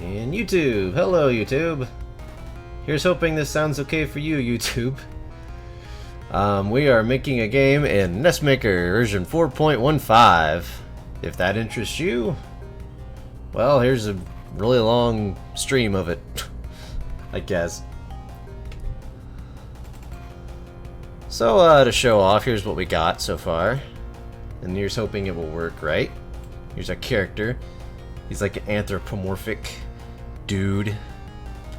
And YouTube! Hello, YouTube! Here's hoping this sounds okay for you, YouTube. We are making a game in NESmaker version 4.15. If that interests you, well, here's a really long stream of it, I guess. So, to show off, here's what we got so far. And here's hoping it will work, right? Here's our character. He's like an anthropomorphic dude.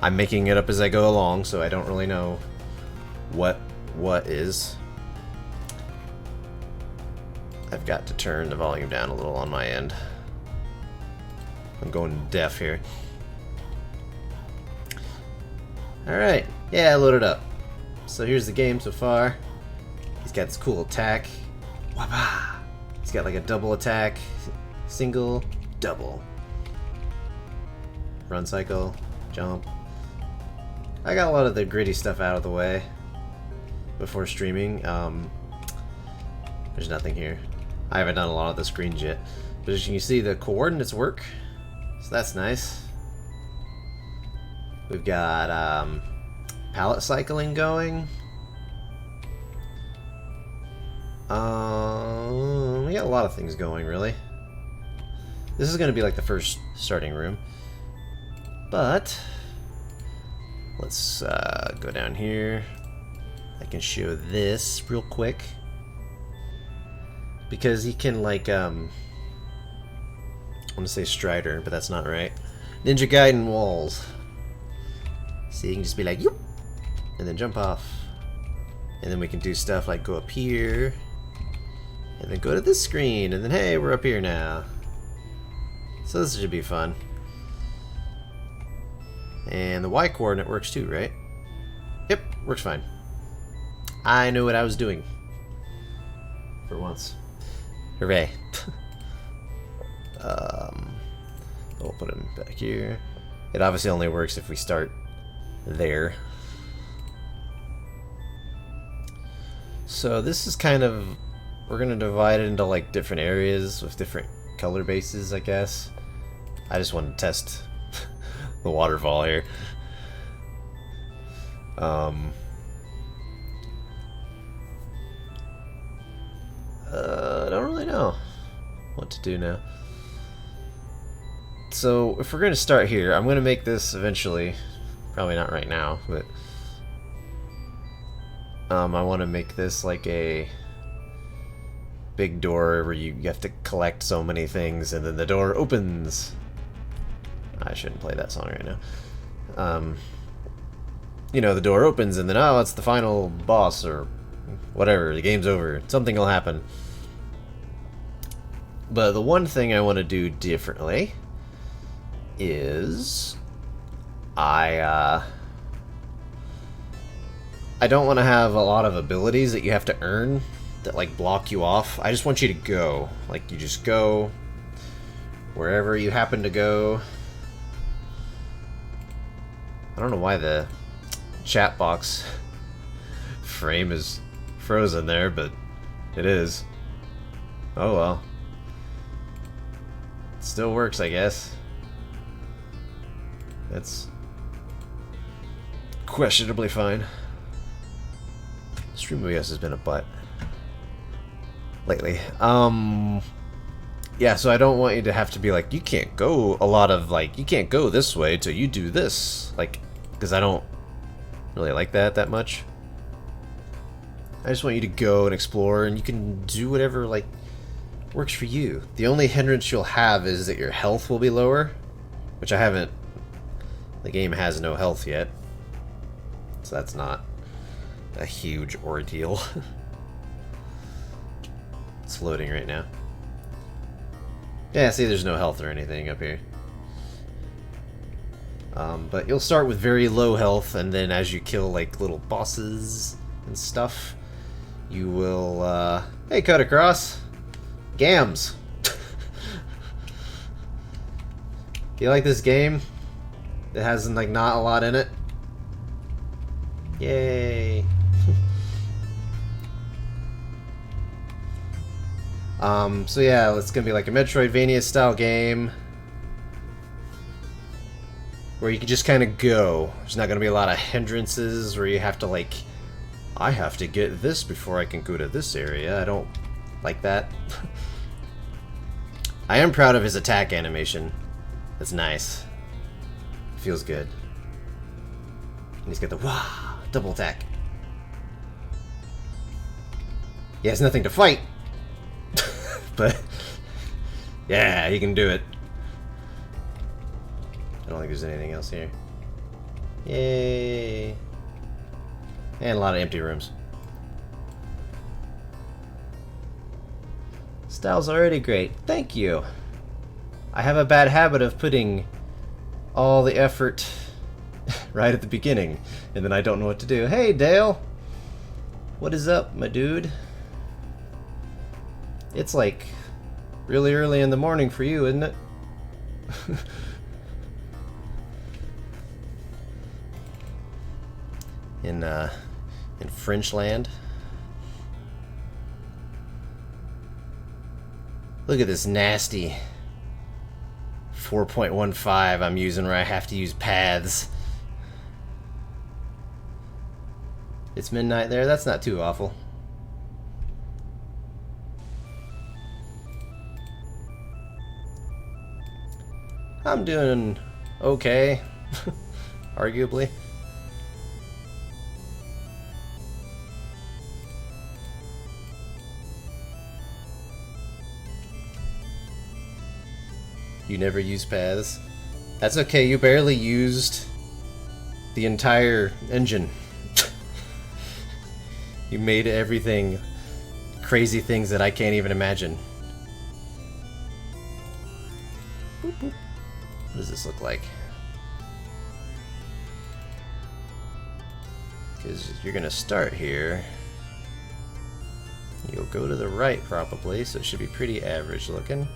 I'm making it up as I go along, so I don't really know what is. I've got to turn the volume down a little on my end. I'm going deaf here. Alright, yeah, I loaded up. So here's the game so far. He's got this cool attack. Wah-bah! He's got like a double attack. Single, double. Run cycle, jump. I got a lot of the gritty stuff out of the way before streaming. There's nothing here. I haven't done a lot of the screens yet. But as you can see, the coordinates work. So that's nice. We've got palette cycling going. We got a lot of things going, really. This is going to be like the first starting room. But let's go down here. I can show this real quick. Because he can, like, I want to say Strider, but that's not right. Ninja Gaiden walls. So you can just be like, yoop, and then jump off. And then we can do stuff like go up here, and then go to this screen, and then hey, we're up here now. So this should be fun. And the Y coordinate works too, right? Yep, works fine. I knew what I was doing. For once. Hooray. We'll put him back here. It obviously only works if we start there. So this is kind of... we're going to divide it into like different areas with different color bases, I guess. I just wanted to test the waterfall here. I don't really know what to do now. So if we're going to start here, I'm going to make this eventually. Probably not right now, but I want to make this like a big door where you have to collect so many things and then the door opens. I shouldn't play that song right now. You know, the door opens and then, oh, it's the final boss or whatever, the game's over. Something will happen. But the one thing I want to do differently is I don't want to have a lot of abilities that you have to earn that like block you off. I just want you to go. Like you just go wherever you happen to go. I don't know why the chat box frame is frozen there, but it is. Oh well. It still works, I guess. That's questionably fine. Stream OBS has been a butt lately. Yeah, so I don't want you to have to be like, you can't go a lot of like, you can't go this way till you do this, like, because I don't really like that much. I just want you to go and explore, and you can do whatever like works for you. The only hindrance you'll have is that your health will be lower, which I haven't. The game has no health yet, so that's not a huge ordeal. It's loading right now. Yeah, see, there's no health or anything up here. But you'll start with very low health, and then as you kill like little bosses and stuff, you will hey, cut across. Gams. You like this game? It has like not a lot in it. Yay. So yeah, it's gonna be like a Metroidvania style game. where you can just kind of go. There's not going to be a lot of hindrances where you have to like, I have to get this before I can go to this area. I don't like that. I am proud of his attack animation. It's nice. Feels good. And he's got the wah double attack. He has nothing to fight. But yeah, he can do it. I don't think there's anything else here. Yay. And a lot of empty rooms. Style's already great. Thank you. I have a bad habit of putting all the effort right at the beginning, and then I don't know what to do. Hey, Dale! What is up, my dude? It's like really early in the morning for you, isn't it? In French land. Look at this nasty 4.15 I'm using where I have to use paths. It's midnight there, that's not too awful. I'm doing okay, arguably. You never use paths. That's okay, you barely used the entire engine. You made everything crazy things that I can't even imagine. Boop, boop. What does this look like? Because you're gonna start here. You'll go to the right probably, so it should be pretty average looking.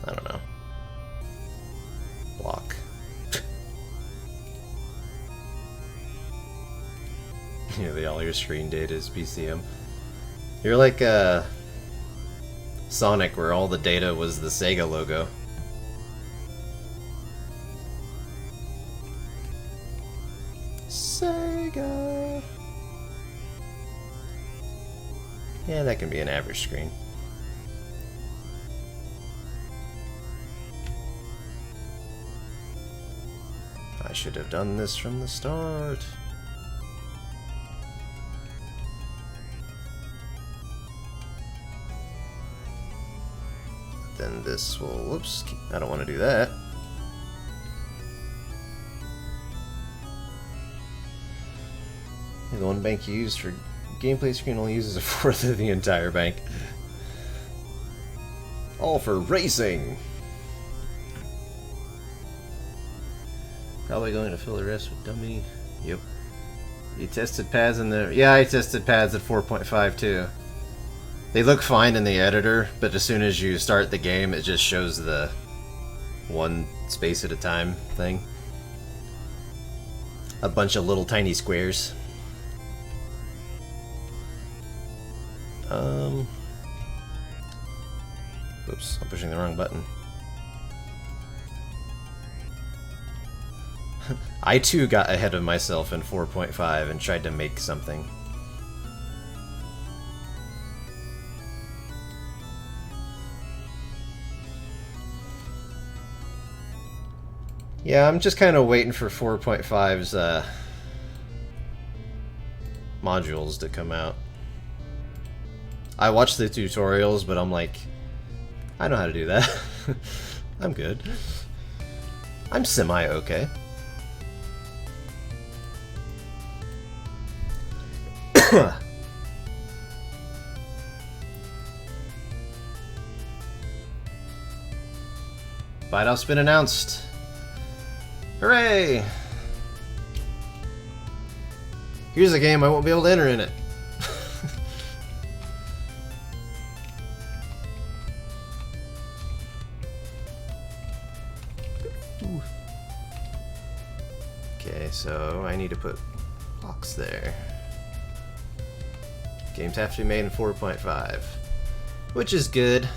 I don't know. Block. Yeah, all your screen data is PCM. You're like Sonic, where all the data was the Sega logo. Sega! Yeah, that can be an average screen. I should have done this from the start. Then this will, whoops, I don't want to do that. The one bank you used for gameplay screen only uses a fourth of the entire bank. All for racing! Probably going to fill the rest with dummy. Yep. You tested pads in there? Yeah, I tested pads at 4.5 too. They look fine in the editor, but as soon as you start the game, it just shows the one space at a time thing. A bunch of little tiny squares. Oops, I'm pushing the wrong button. I too got ahead of myself in 4.5 and tried to make something. Yeah, I'm just kind of waiting for 4.5's modules to come out. I watched the tutorials, but I'm like, I know how to do that. I'm good. I'm semi-okay. Bite Off's been announced. Hooray! Here's a game I won't be able to enter in it. Okay, so I need to put box there. Games have to be made in 4.5, which is good.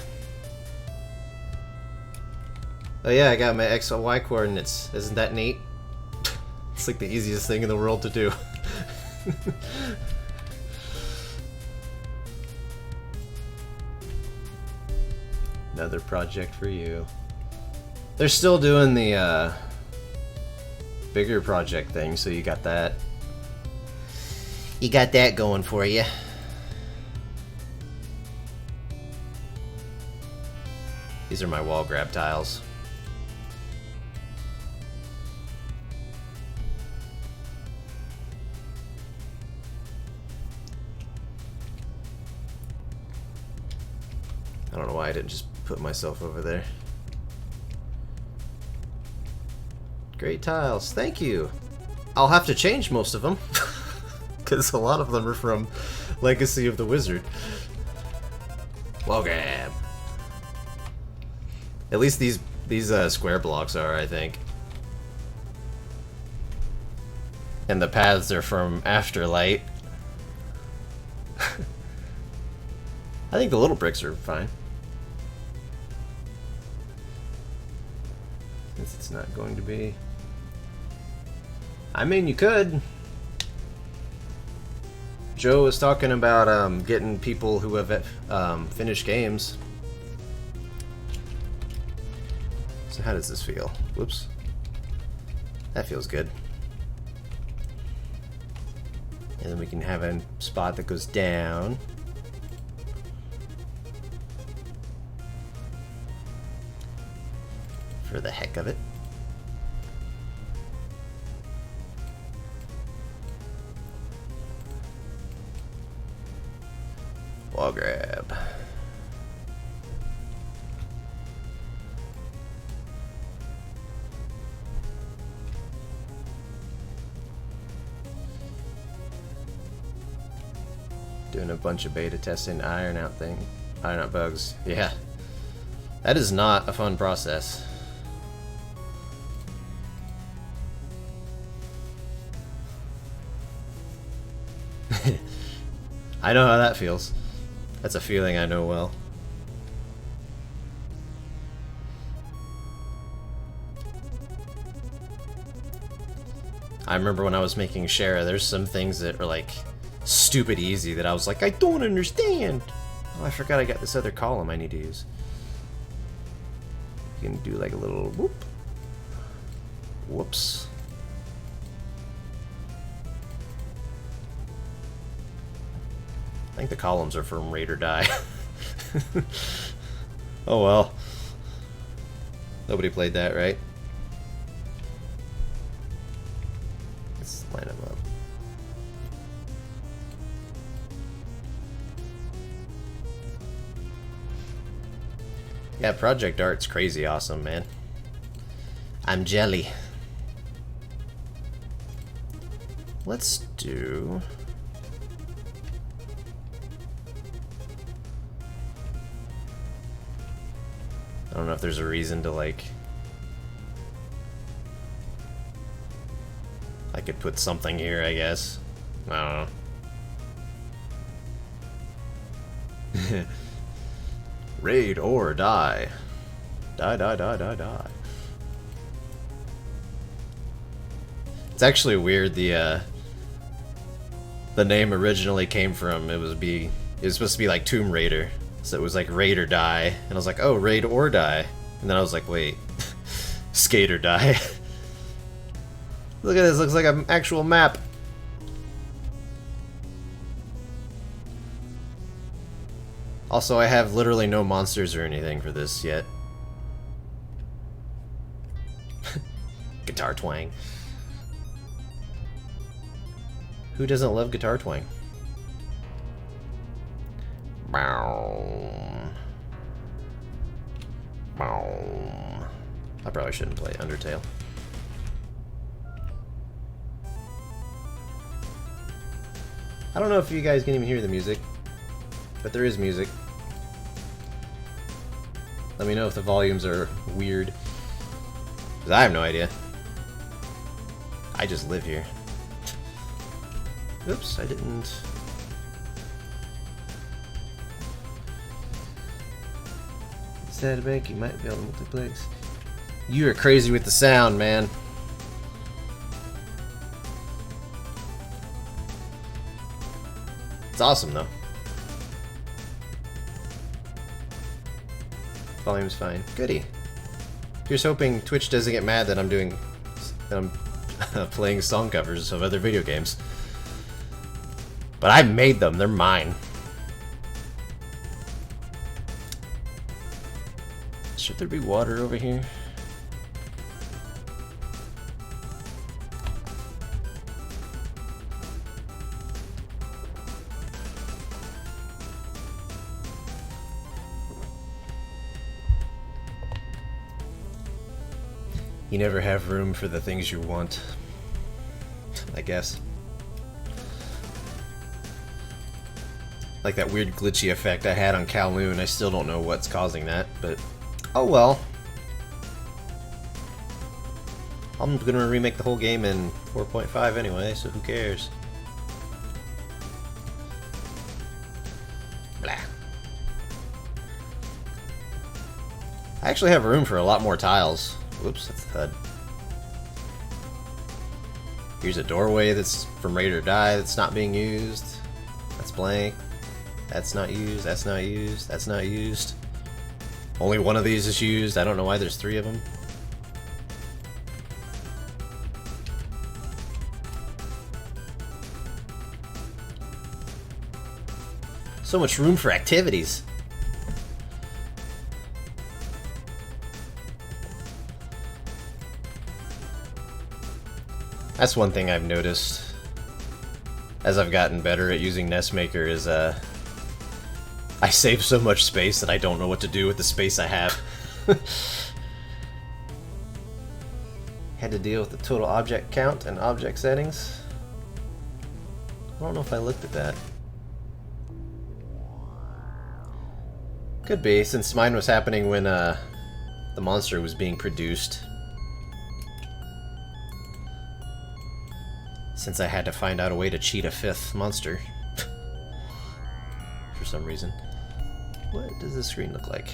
Oh yeah, I got my X and Y coordinates. Isn't that neat? It's like the easiest thing in the world to do. Another project for you. They're still doing the bigger project thing, so you got that. You got that going for you. These are my wall grab tiles. I don't know why I didn't just put myself over there. Great tiles, thank you. I'll have to change most of them, because a lot of them are from Legacy of the Wizard. Wall grab. At least these square blocks are, I think. And the paths are from Afterlight. I think the little bricks are fine. Since it's not going to be... I mean, you could. Joe was talking about getting people who have finished games. So how does this feel? Whoops. That feels good. And then we can have a spot that goes down. For the heck of it. Wall grab. Doing a bunch of beta testing, iron out bugs. Yeah. That is not a fun process. I know how that feels. That's a feeling I know well. I remember when I was making Shara, there's some things that are like stupid easy that I was like, I don't understand. Oh, I forgot I got this other column I need to use. You can do like a little whoop. Whoops. I think the columns are from Raid or Die. Oh well. Nobody played that, right? Let's line them up. Yeah, Project Art's crazy awesome, man. I'm jelly. Let's do... I don't know if there's a reason to, like... I could put something here, I guess. I don't know. Raid or die. Die, die, die, die, die. It's actually weird, the name originally came from, it was supposed to be like Tomb Raider. So it was like Raid or Die, and I was like, oh, Raid or Die. And then I was like, wait, Skate or Die. Look at this, looks like an actual map. Also, I have literally no monsters or anything for this yet. Guitar twang. Who doesn't love guitar twang? I probably shouldn't play Undertale. I don't know if you guys can even hear the music, but there is music. Let me know if the volumes are weird, because I have no idea. I just live here. Oops, I didn't. Instead of bank, you might be able to multiplex. You are crazy with the sound, man. It's awesome, though. Volume's fine. Goody. Here's hoping Twitch doesn't get mad that I'm playing song covers of other video games. But I made them. They're mine. Should there be water over here? You never have room for the things you want, I guess. Like that weird glitchy effect I had on Kowloon. I still don't know what's causing that, but oh well. I'm gonna remake the whole game in 4.5 anyway, so who cares? Blah. I actually have room for a lot more tiles. Whoops, that's the HUD. Here's a doorway that's from Raid or Die that's not being used. That's blank. That's not used. That's not used. That's not used. Only one of these is used. I don't know why there's 3 of them. So much room for activities. That's one thing I've noticed as I've gotten better at using NESmaker is I save so much space that I don't know what to do with the space I have. Had to deal with the total object count and object settings. I don't know if I looked at that. Could be, since mine was happening when the monster was being produced. Since I had to find out a way to cheat a 5th monster. For some reason. What does the screen look like?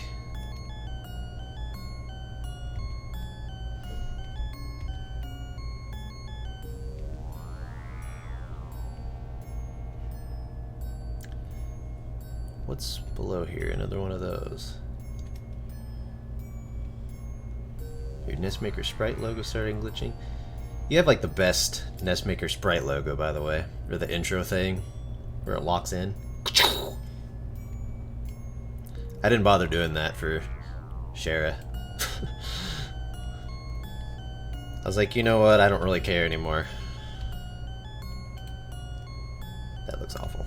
What's below here? Another one of those. Your NESmaker sprite logo starting glitching. You have like the best NESmaker sprite logo, by the way, or the intro thing where it locks in. I didn't bother doing that for Shara. I was like, you know what? I don't really care anymore. That looks awful.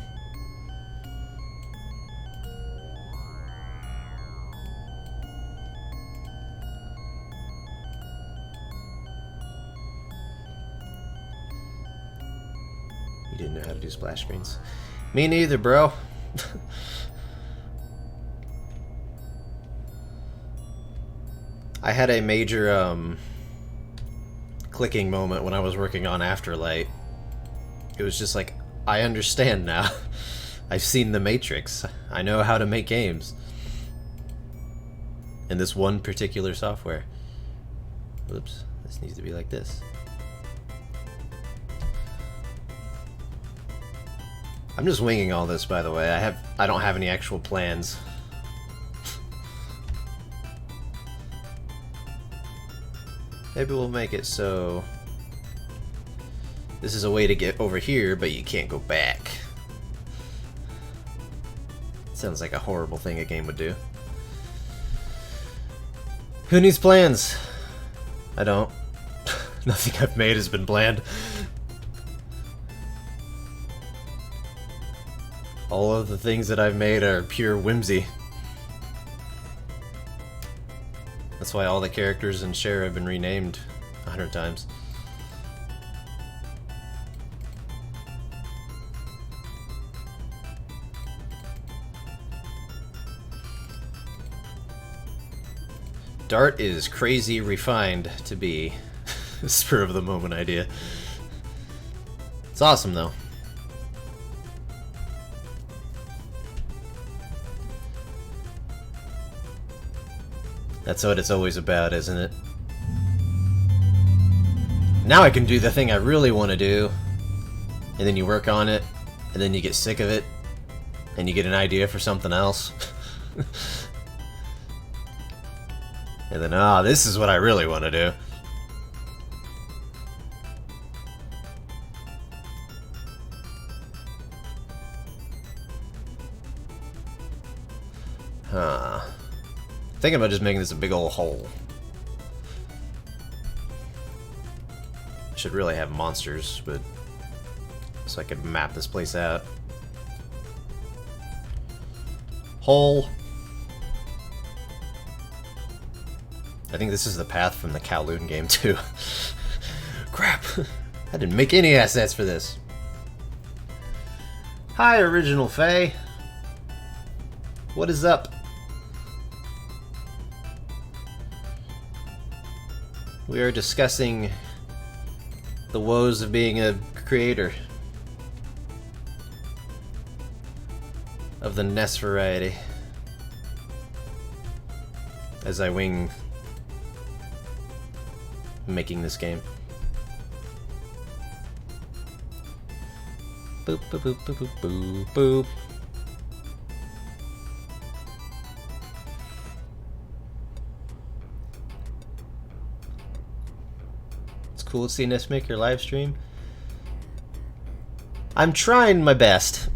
Didn't know how to do splash screens. Me neither, bro. I had a major clicking moment when I was working on Afterlight. It was just like, I understand now. I've seen the Matrix. I know how to make games. In this one particular software. Whoops, this needs to be like this. I'm just winging all this, by the way. I don't have any actual plans. Maybe we'll make it so this is a way to get over here, but you can't go back. Sounds like a horrible thing a game would do. Who needs plans? I don't. Nothing I've made has been planned. All of the things that I've made are pure whimsy. That's why all the characters in Share have been renamed 100 times. Dart is crazy refined to be a spur of the moment idea. It's awesome though. That's what it's always about, isn't it? Now I can do the thing I really want to do. And then you work on it, and then you get sick of it, and you get an idea for something else. And then, this is what I really want to do. Thinking about just making this a big old hole. Should really have monsters, but so I could map this place out. Hole. I think this is the path from the Kowloon game too. Crap! I didn't make any assets for this. Hi, Original Faye. What is up? We are discussing the woes of being a creator of the NES variety as I wing making this game. Boop boop boop boop boop boop boop. Cool to see NESmaker live stream. I'm trying my best.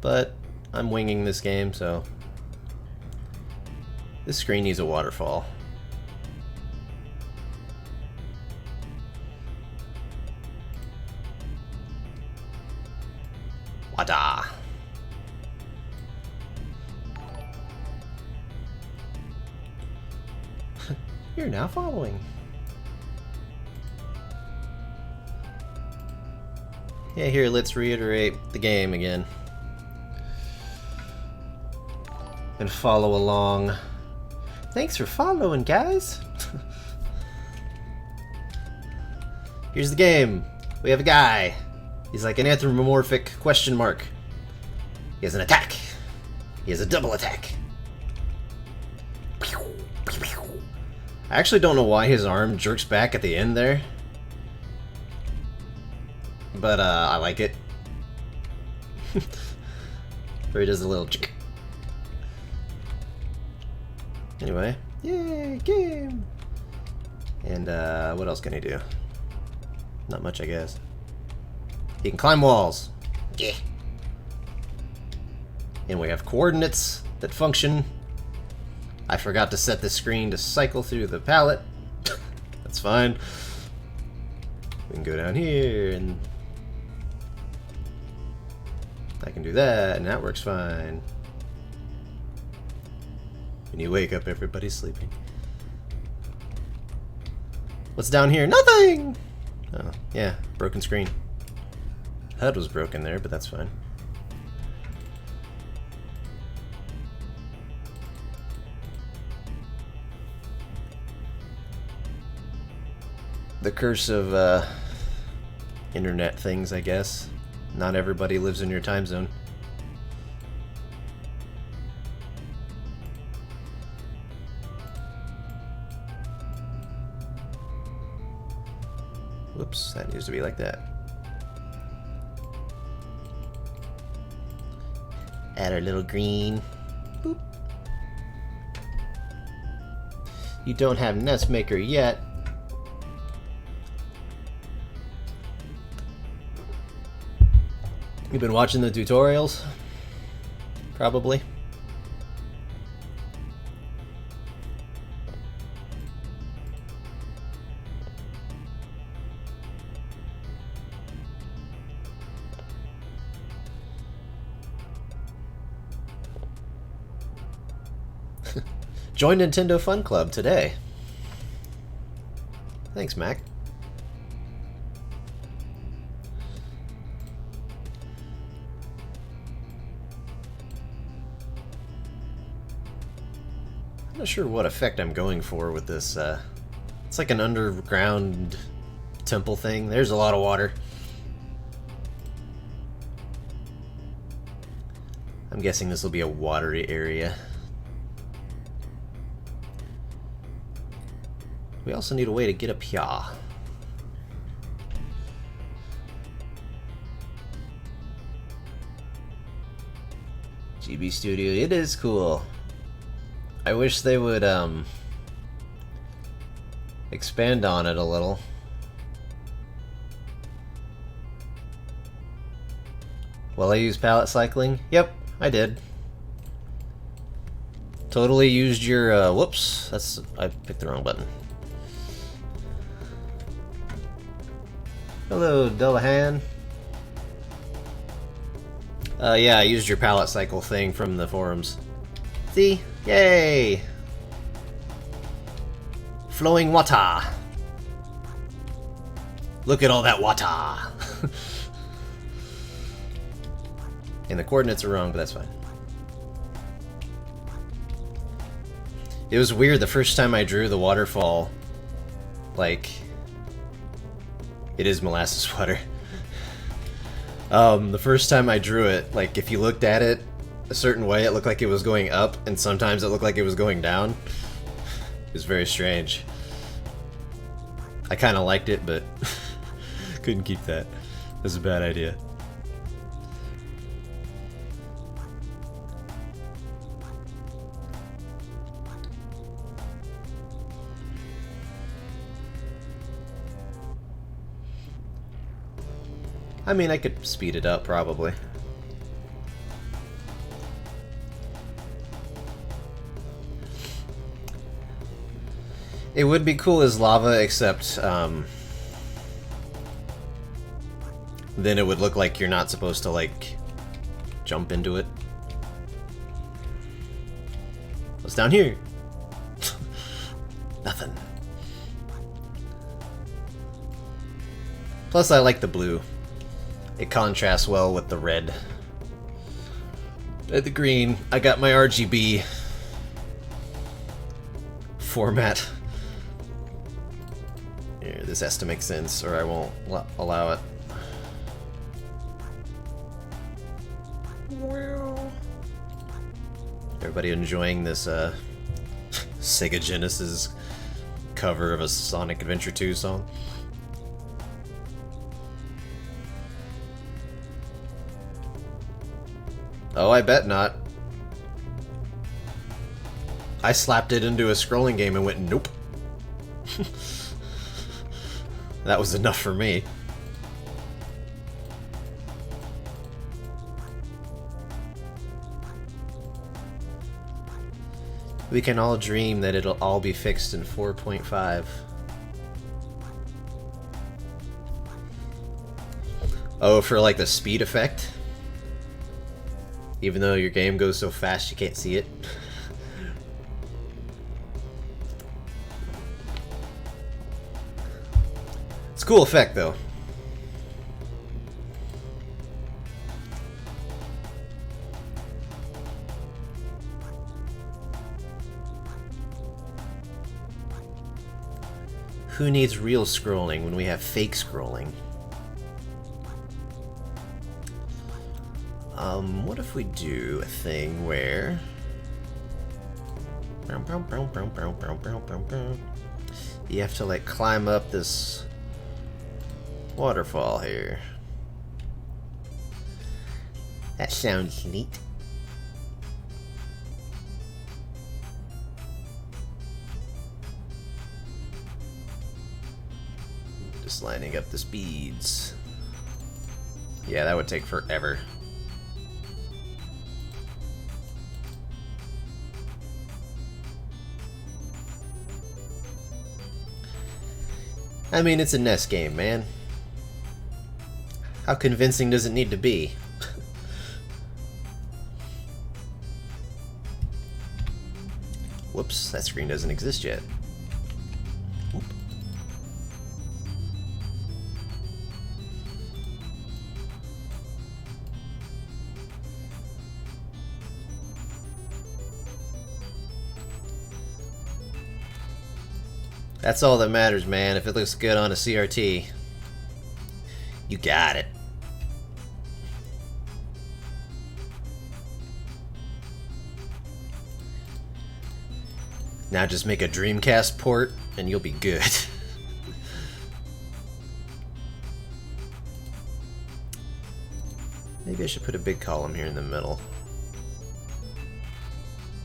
But I'm winging this game, so this screen needs a waterfall. Wada. You're now following. Yeah, here, let's reiterate the game again. And follow along. Thanks for following, guys. Here's the game. We have a guy. He's like an anthropomorphic question mark. He has an attack. He has a double attack. I actually don't know why his arm jerks back at the end there. But, I like it. Where he does a little chick. Anyway. Yay, game! And, what else can he do? Not much, I guess. He can climb walls. Yeah. And we have coordinates that function. I forgot to set the screen to cycle through the palette. That's fine. We can go down here and I can do that and that works fine. When you wake up, everybody's sleeping. What's down here? Nothing! Oh, yeah, broken screen. HUD was broken there, but that's fine. The curse of internet things, I guess. Not everybody lives in your time zone. Whoops, that needs to be like that. Add our little green. Boop. You don't have NESmaker yet. You've been watching the tutorials? Probably. Join Nintendo Fun Club today. Thanks, Mac. I'm not sure what effect I'm going for with this. It's like an underground temple thing. There's a lot of water. I'm guessing this will be a watery area. We also need a way to get up here. GB Studio, it is cool. I wish they would expand on it a little. Will I use pallet cycling? Yep, I did. Totally used your, whoops, I picked the wrong button. Hello, Delahan. Yeah, I used your pallet cycle thing from the forums. See? Yay! Flowing water! Look at all that water! And the coordinates are wrong, but that's fine. It was weird the first time I drew the waterfall. Like, it is molasses water. The first time I drew it, like, if you looked at it a certain way, it looked like it was going up, and sometimes it looked like it was going down. It was very strange. I kind of liked it, but couldn't keep that. It was a bad idea. I mean, I could speed it up, probably. It would be cool as lava, except, then it would look like you're not supposed to, like, jump into it. What's down here? Nothing. Plus, I like the blue. It contrasts well with the red. The green, I got my RGB format. Here, this has to make sense, or I won't allow it. Everybody enjoying this Sega Genesis cover of a Sonic Adventure 2 song? Oh, I bet not. I slapped it into a scrolling game and went, nope. That was enough for me. We can all dream that it'll all be fixed in 4.5. Oh, for like the speed effect? Even though your game goes so fast you can't see it. It's a cool effect though. Who needs real scrolling when we have fake scrolling? What if we do a thing where... you have to, like, climb up this waterfall here. That sounds neat. Just lining up the speeds. Yeah, that would take forever. I mean, it's a NES game, man. How convincing does it need to be? Whoops, that screen doesn't exist yet. Oop. That's all that matters, man. If it looks good on a CRT, you got it. Now just make a Dreamcast port and you'll be good. Maybe I should put a big column here in the middle.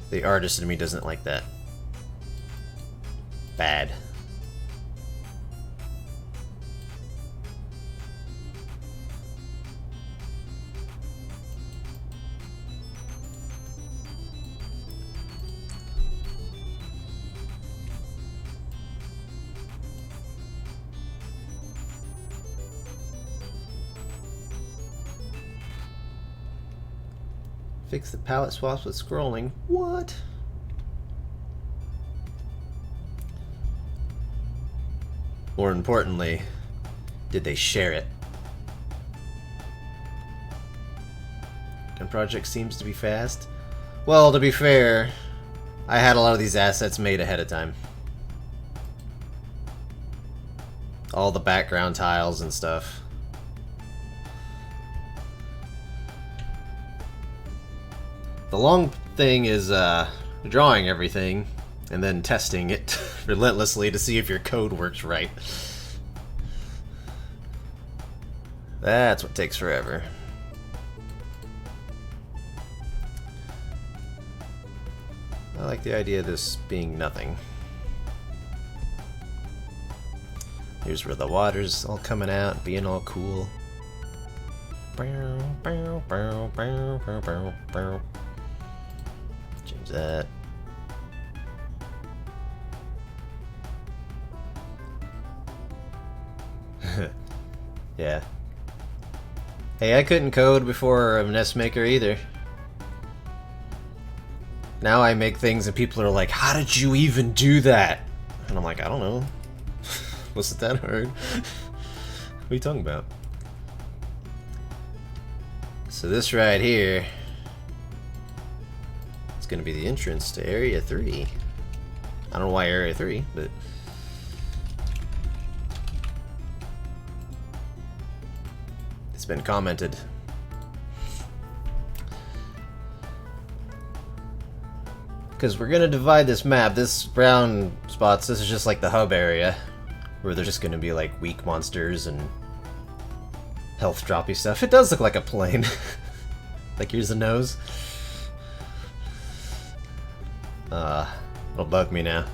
The artist in me doesn't like that. Bad. Fix the palette swaps with scrolling. What? More importantly, did they share it? And project seems to be fast. Well, to be fair, I had a lot of these assets made ahead of time. All the background tiles and stuff. The long thing is drawing everything and then testing it relentlessly to see if your code works right. That's what takes forever. I like the idea of this being nothing. Here's where the water's all coming out, being all cool. Change that. Yeah. Hey, I couldn't code before NESmaker either. Now I make things and people are like, how did you even do that? And I'm like, I don't know. Was it that hard? What are you talking about? So this right here is going to be the entrance to Area 3. I don't know why Area 3, but... it's been commented. Because we're going to divide this map. This brown spots, this is just like the hub area. Where there's just going to be like weak monsters and health droppy stuff. It does look like a plane. Like here's the nose. It'll bug me now.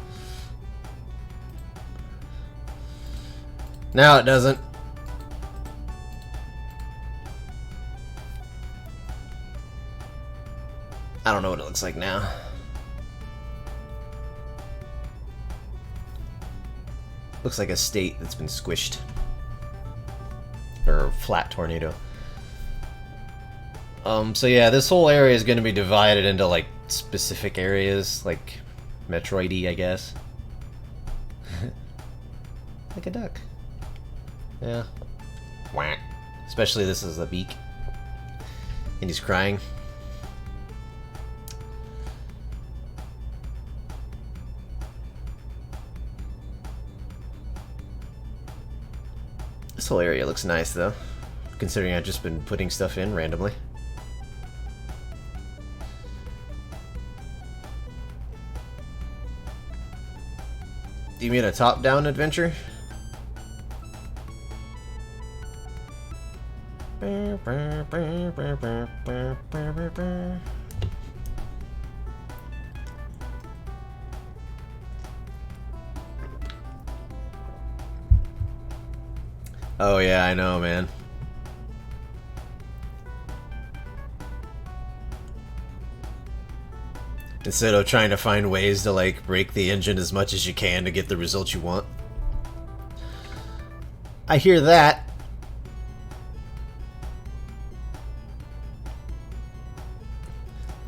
Now it doesn't. I don't know what it looks like now. Looks like a state that's been squished. Or a flat tornado. So yeah, this whole area is going to be divided into like specific areas, like Metroidy, I guess. Like a duck. Yeah. Whack. Especially this is a beak. And he's crying. This whole area looks nice though, considering I've just been putting stuff in randomly. Do you mean a top-down adventure? Oh yeah, I know, man. Instead of trying to find ways to like break the engine as much as you can to get the results you want. I hear that.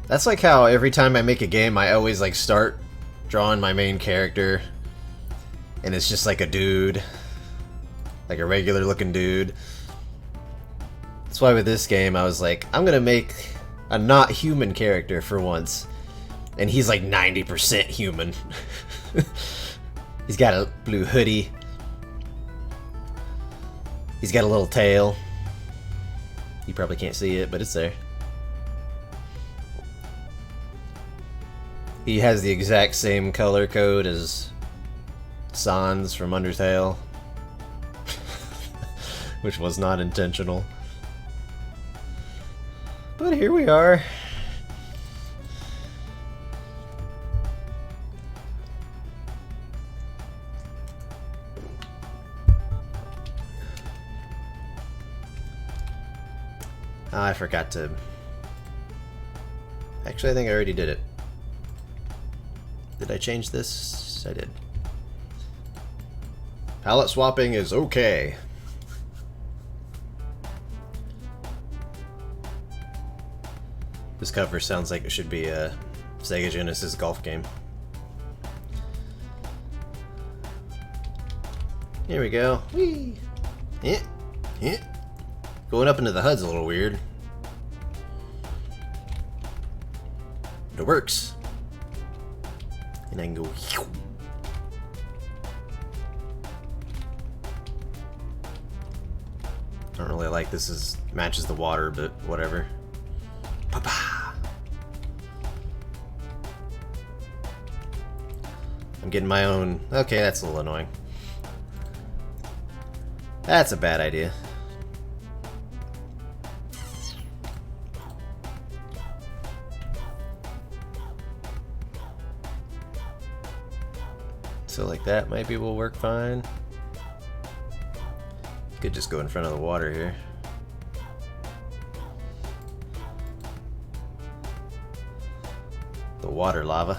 That's like how every time I make a game I always like start drawing my main character and it's just like a dude. Like a regular looking dude. That's why with this game I was like, I'm gonna make a not human character for once. And he's like 90% human. He's got a blue hoodie. He's got a little tail. You probably can't see it, but it's there. He has the exact same color code as Sans from Undertale, which was not intentional. But here we are. I forgot to... Actually, I think I already did it. Did I change this? I did. Palette swapping is okay. This cover sounds like it should be a Sega Genesis golf game. Here we go. Whee! Yeah. Yeah. Going up into the HUD's a little weird. But it works. And I can go... I don't really like this is matches the water, but whatever. Pa-pa! I'm getting my own... Okay, that's a little annoying. That's a bad idea. So like that maybe will work fine. Could just go in front of the water here. The water lava.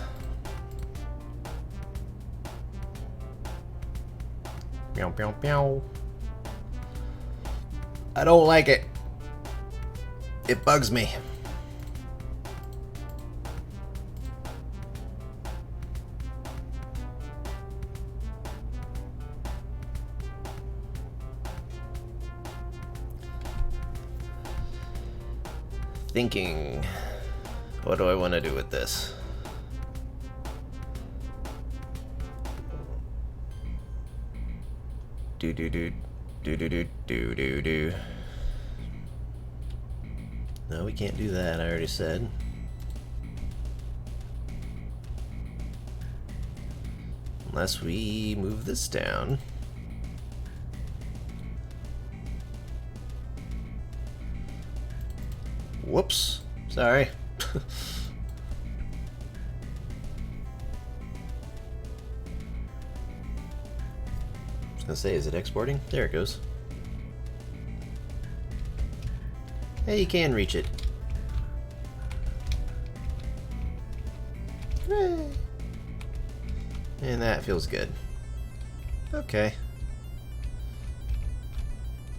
Meow, meow, meow. I don't like it. It bugs me. Thinking, what do I want to do with this? Do do do do do do do do do. No, we can't do that. I already said. Unless we move this down. Whoops. Sorry. I was gonna say, is it exporting? There it goes. Hey, you can reach it. Hooray. And that feels good. Okay.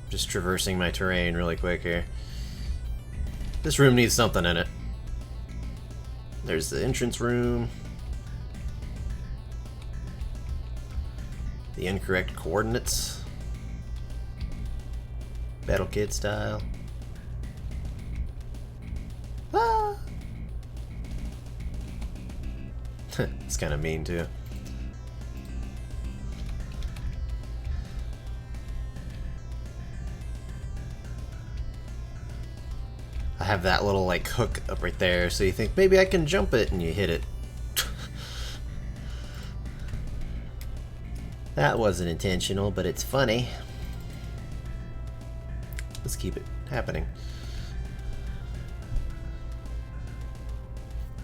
Just traversing my terrain really quick here. This room needs something in it. There's the entrance room. The incorrect coordinates. Battle Kid style. Ah! It's kind of mean too. I have that little like hook up right there, so you think maybe I can jump it, and you hit it. That wasn't intentional, but it's funny. Let's keep it happening.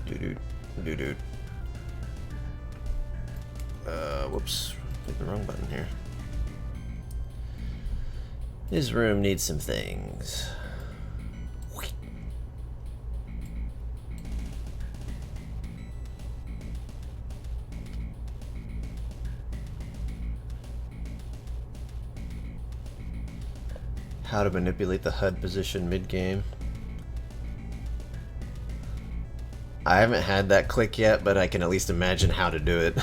Doo-doo, doo-doo. Whoops. Hit the wrong button here. This room needs some things. How to manipulate the HUD position mid-game. I haven't had that click yet, but I can at least imagine how to do it.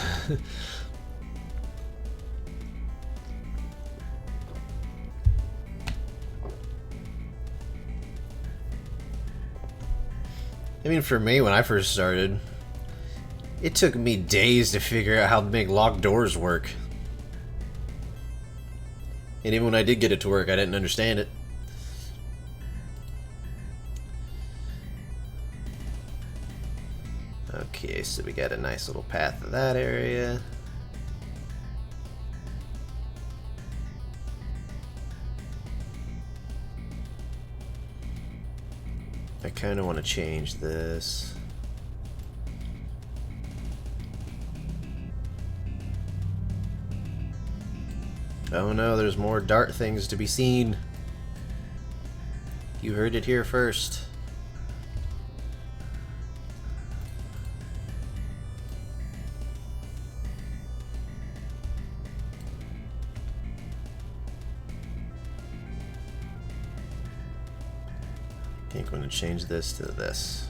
I mean, for me, when I first started, it took me days to figure out how to make locked doors work. And even when I did get it to work, I didn't understand it. Okay, so we got a nice little path to that area. I kind of want to change this. Oh no, there's more dart things to be seen. You heard it here first. I think I'm going to change this to this.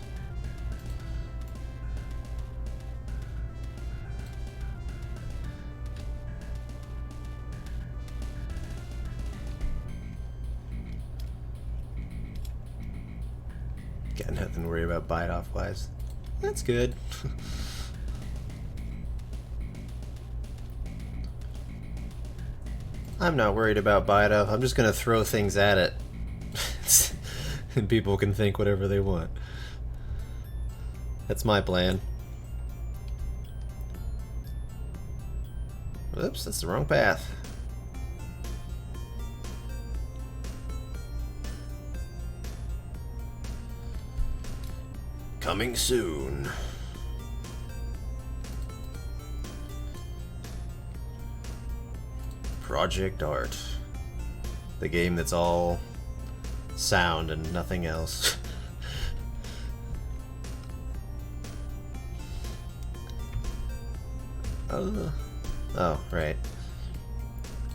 Got nothing to worry about bite-off wise. That's good. I'm not worried about bite-off. I'm just going to throw things at it. And people can think whatever they want. That's my plan. Oops, that's the wrong path. Coming soon. Project Art. The game that's all sound and nothing else. Oh, right.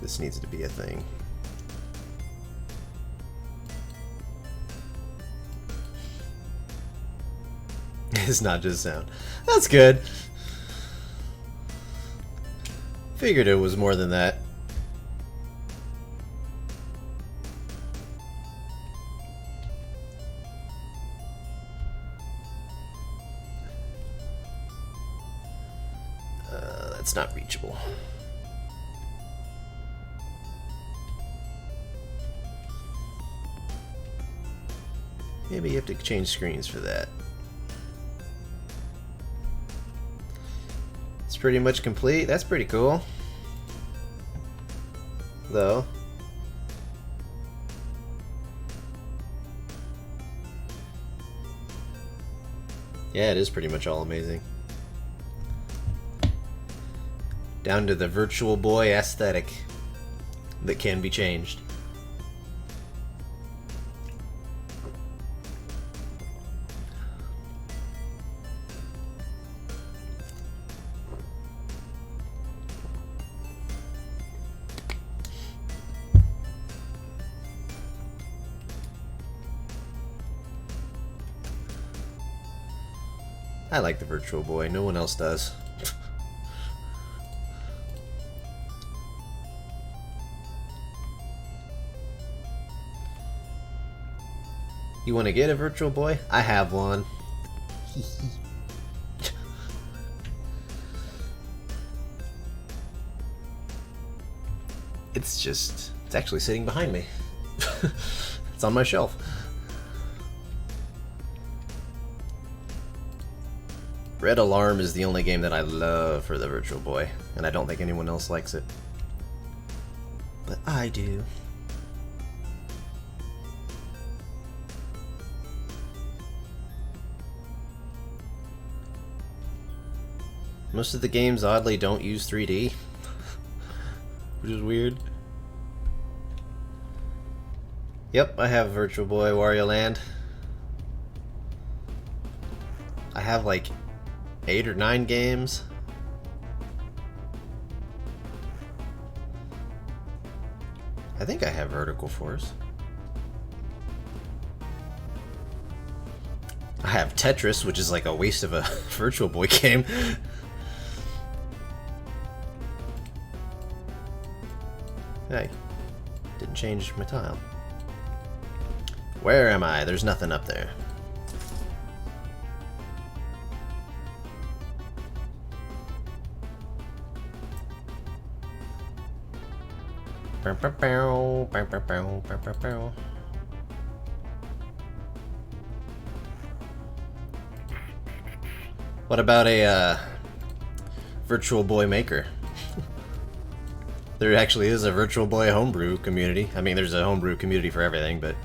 This needs to be a thing. It's not just sound. That's good. Figured it was more than that. That's not reachable. Maybe you have to change screens for that. It's pretty much complete. That's pretty cool. Though. Yeah, it is pretty much all amazing. Down to the Virtual Boy aesthetic that can be changed. I like the Virtual Boy, no one else does. You want to get a Virtual Boy? I have one. It's actually sitting behind me. It's on my shelf. Red Alarm is the only game that I love for the Virtual Boy, and I don't think anyone else likes it. But I do. Most of the games, oddly, don't use 3D, which is weird. Yep, I have Virtual Boy Wario Land. I have like 8 or 9 games. I think I have Vertical Force. I have Tetris, which is like a waste of a Virtual Boy game. Hey, didn't change my tile. Where am I? There's nothing up there. What about a Virtual Boy Maker? There actually is a Virtual Boy homebrew community. I mean, there's a homebrew community for everything, but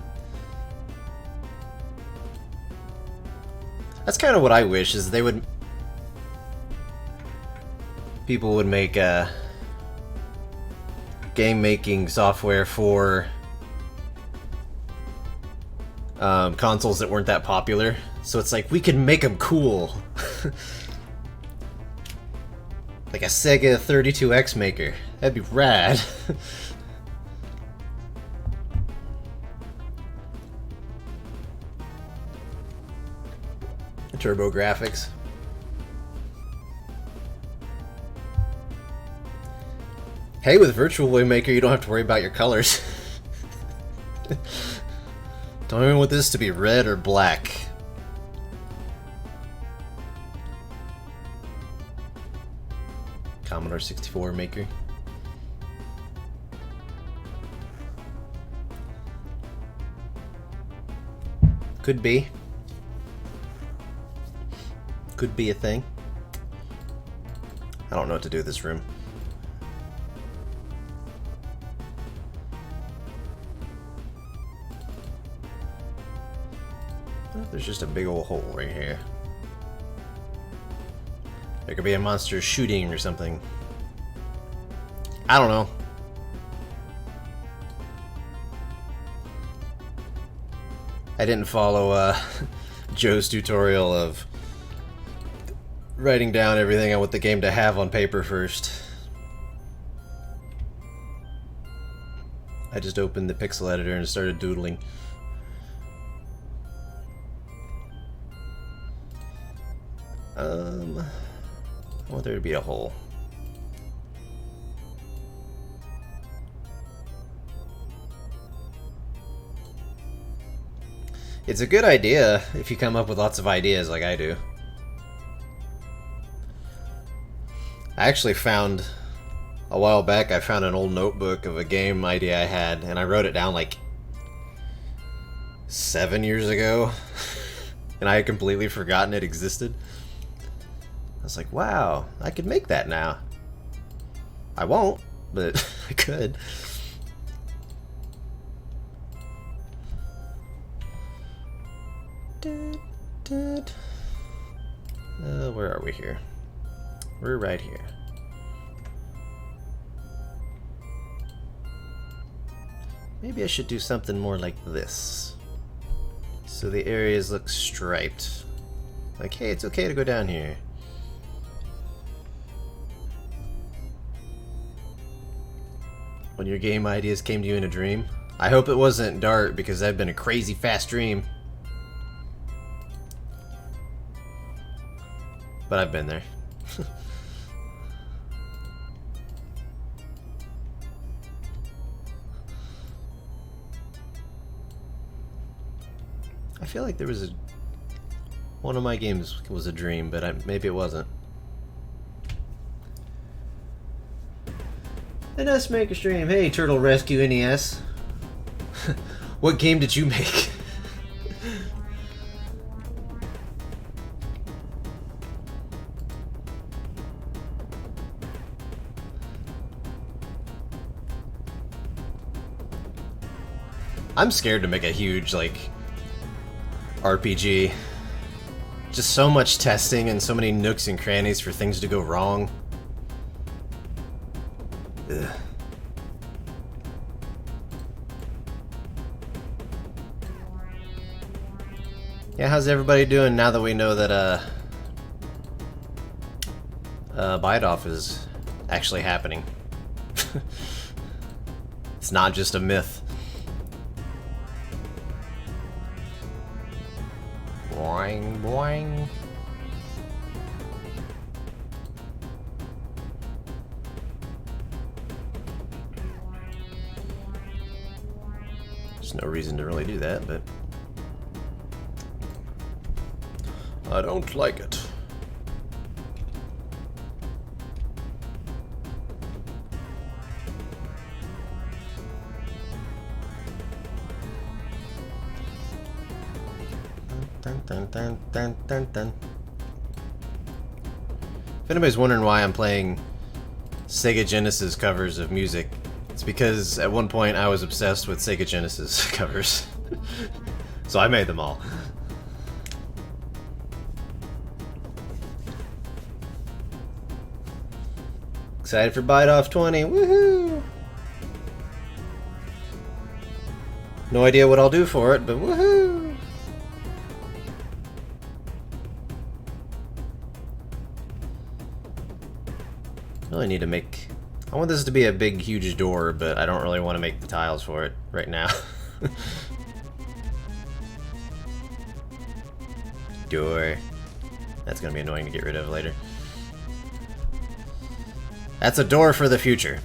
that's kind of what I wish, is they would... people would make game making software for consoles that weren't that popular. So it's like, we can make them cool. Like a Sega 32X maker. That'd be rad. Turbo graphics. Hey, with Virtual Boy Maker, you don't have to worry about your colors. Don't even want this to be red or black. Commodore 64 Maker. Could be. Could be a thing. I don't know what to do with this room. There's just a big old hole right here. There could be a monster shooting or something. I don't know. I didn't follow Joe's tutorial of writing down everything I want the game to have on paper first. I just opened the pixel editor and started doodling. I want there to be a hole. It's a good idea if you come up with lots of ideas like I do. I actually found, a while back, I found an old notebook of a game idea I had, and I wrote it down like 7 years ago, and I had completely forgotten it existed. I was like, wow, I could make that now. I won't, but I could. Where are we here? We're right here. Maybe I should do something more like this. So the areas look striped. Like, hey, it's okay to go down here. When your game ideas came to you in a dream? I hope it wasn't Dart, because that'd been a crazy fast dream. But I've been there. I feel like there was a... one of my games was a dream, but maybe it wasn't. The NESmaking stream. Hey, Turtle Rescue NES. What game did you make? I'm scared to make a huge, like, RPG. Just so much testing and so many nooks and crannies for things to go wrong. Ugh. Yeah, how's everybody doing now that we know that Bite-Off is actually happening? It's not just a myth. Boing, boing. There's no reason to really do that, but I don't like it. Dun, dun, dun, dun, dun, dun. If anybody's wondering why I'm playing Sega Genesis covers of music, it's because at one point I was obsessed with Sega Genesis covers. So I made them all. Excited for Bite Off 20, woohoo! No idea what I'll do for it, but woohoo! Really need to make... I want this to be a big, huge door, but I don't really want to make the tiles for it right now. Door. That's gonna be annoying to get rid of later. That's a door for the future.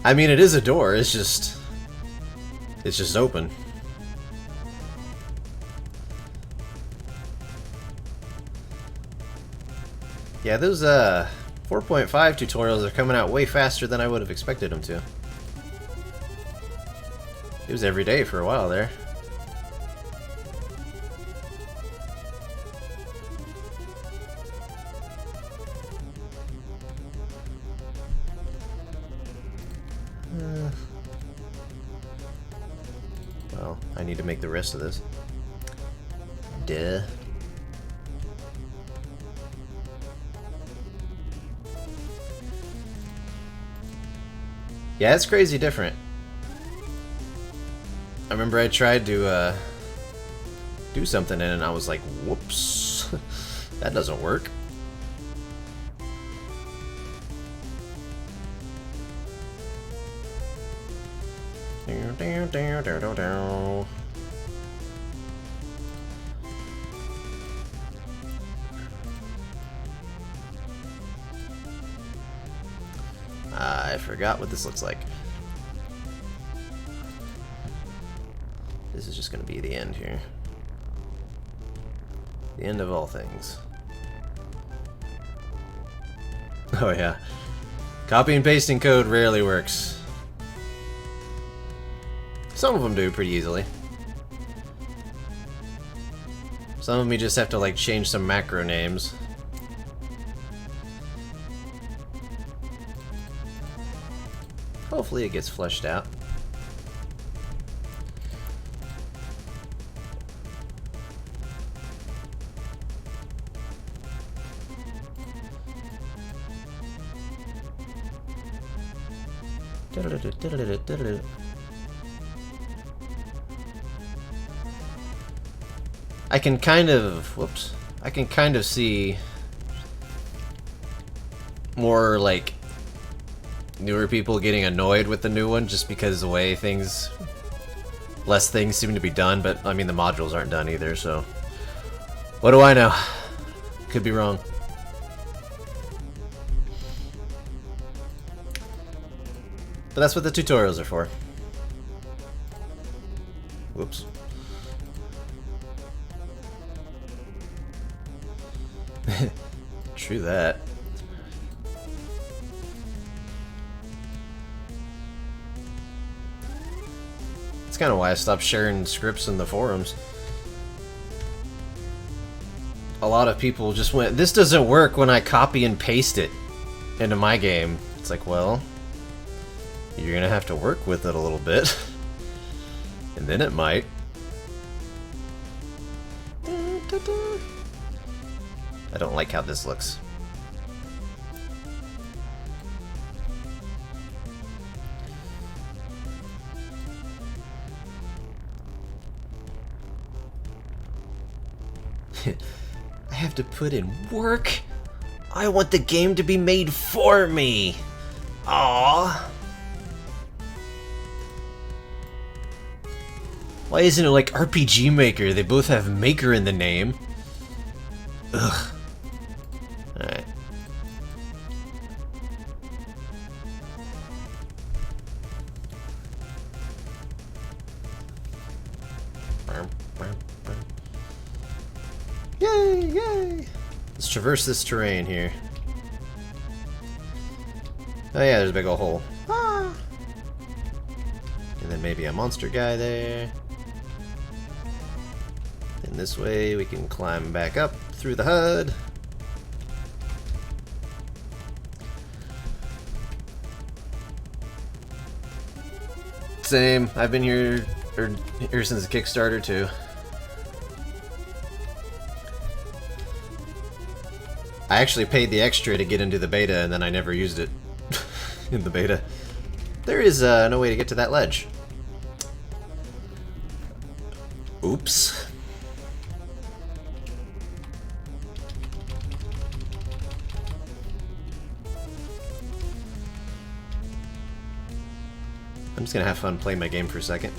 I mean, it is a door, it's just open. Yeah, those 4.5 tutorials are coming out way faster than I would have expected them to. It was every day for a while there. Well, I need to make the rest of this. Duh. Yeah, it's crazy different. I remember I tried to do something in it and I was like, whoops, that doesn't work. I forgot what this looks like. This is just going to be the end here. The end of all things. Oh yeah. Copy and pasting code rarely works. Some of them do pretty easily. Some of them you just have to like change some macro names. Hopefully it gets fleshed out. I can kind of, whoops, I can kind of see more like newer people getting annoyed with the new one just because the way less things seem to be done, but I mean the modules aren't done either, so what do I know? Could be wrong. But that's what the tutorials are for. Whoops. True that. That's kind of why I stopped sharing scripts in the forums. A lot of people just went, this doesn't work when I copy and paste it into my game. It's like, well, you're gonna have to work with it a little bit. And then it might. I don't like how this looks. I have to put in work? I want the game to be made for me! Aww. Why isn't it like RPG Maker? They both have Maker in the name. Ugh. Alright. Yay, yay! Let's traverse this terrain here. Oh yeah, there's a big old hole. Ah. And then maybe a monster guy there. And this way we can climb back up through the HUD. Same. I've been here since the Kickstarter too. I actually paid the extra to get into the beta, and then I never used it in the beta. There is no way to get to that ledge. Oops. I'm just gonna have fun playing my game for a second.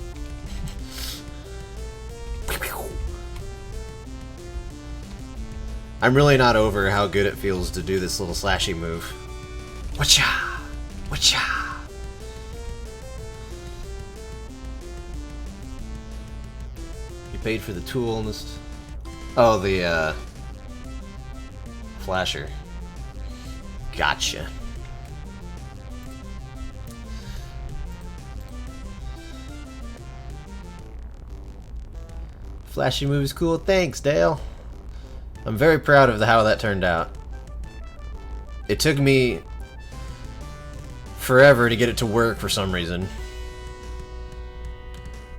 I'm really not over how good it feels to do this little slashy move. Whatcha! Whatcha! You paid for the tool in this... Oh, the, flasher. Gotcha. Flashy move is cool. Thanks, Dale. I'm very proud of how that turned out. It took me forever to get it to work for some reason.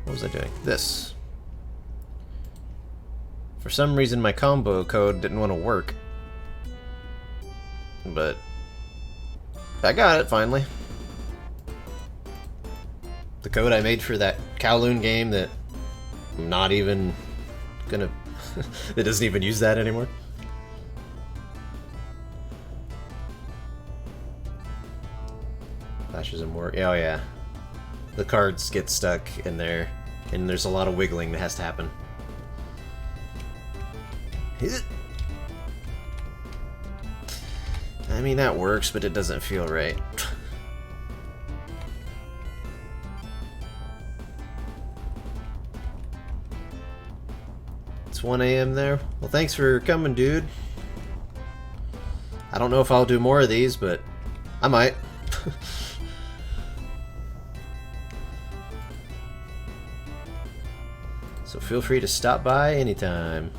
What was I doing? This. For some reason my combo code didn't want to work. But I got it finally. The code I made for that Kowloon game that I'm not even gonna... it doesn't even use that anymore. Flashes and more. Oh yeah. The cards get stuck in there, and there's a lot of wiggling that has to happen. I mean, that works, but it doesn't feel right. It's 1 AM there. Well, thanks for coming, dude. I don't know if I'll do more of these, but I might. So feel free to stop by anytime.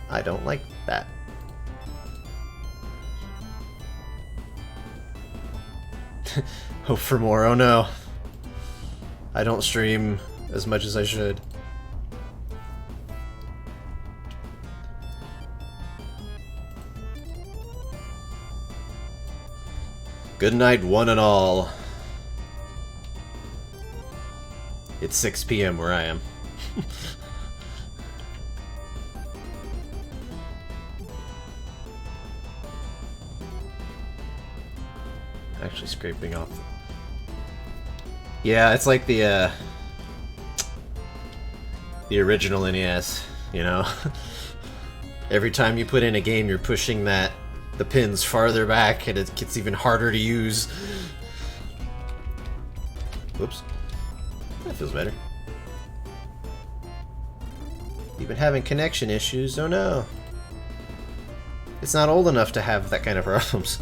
I don't like that. Hope for more. Oh no. I don't stream as much as I should. Good night, one and all. It's 6 PM where I am. Actually scraping off. Yeah, it's like the original NES, you know? Every time you put in a game, you're pushing the pins farther back, and it gets even harder to use. Whoops. That feels better. You've been having connection issues? Oh no. It's not old enough to have that kind of problems.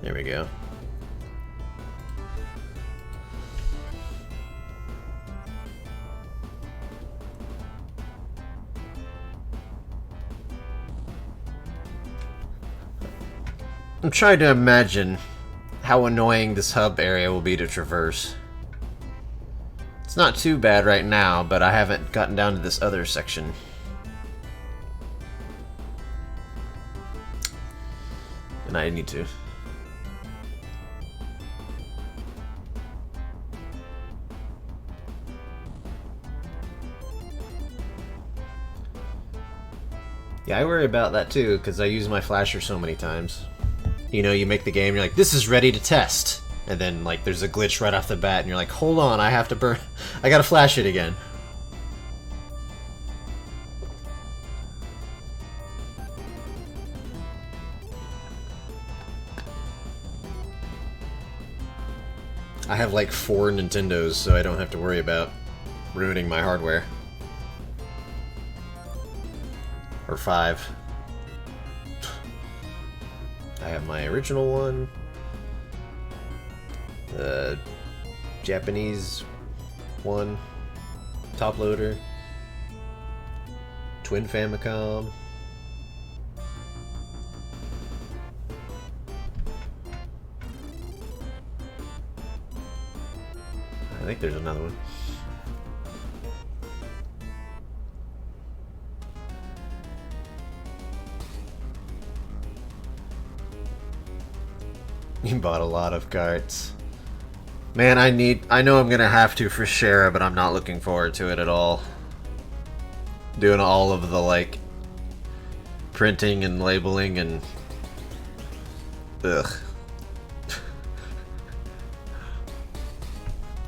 There we go. I'm trying to imagine how annoying this hub area will be to traverse. It's not too bad right now, but I haven't gotten down to this other section. And I need to. Yeah, I worry about that too, because I use my flasher so many times. You know, you make the game, you're like, this is ready to test. And then, like, there's a glitch right off the bat, and you're like, hold on, I have to burn... I gotta flash it again. I have, like, 4 Nintendos, so I don't have to worry about ruining my hardware. Or 5. I have my original one. The Japanese one. Top loader. Twin Famicom. I think there's another one. You bought a lot of carts. Man, I know I'm gonna have to for Shara, but I'm not looking forward to it at all. Doing all of the, like, printing and labeling and... Ugh.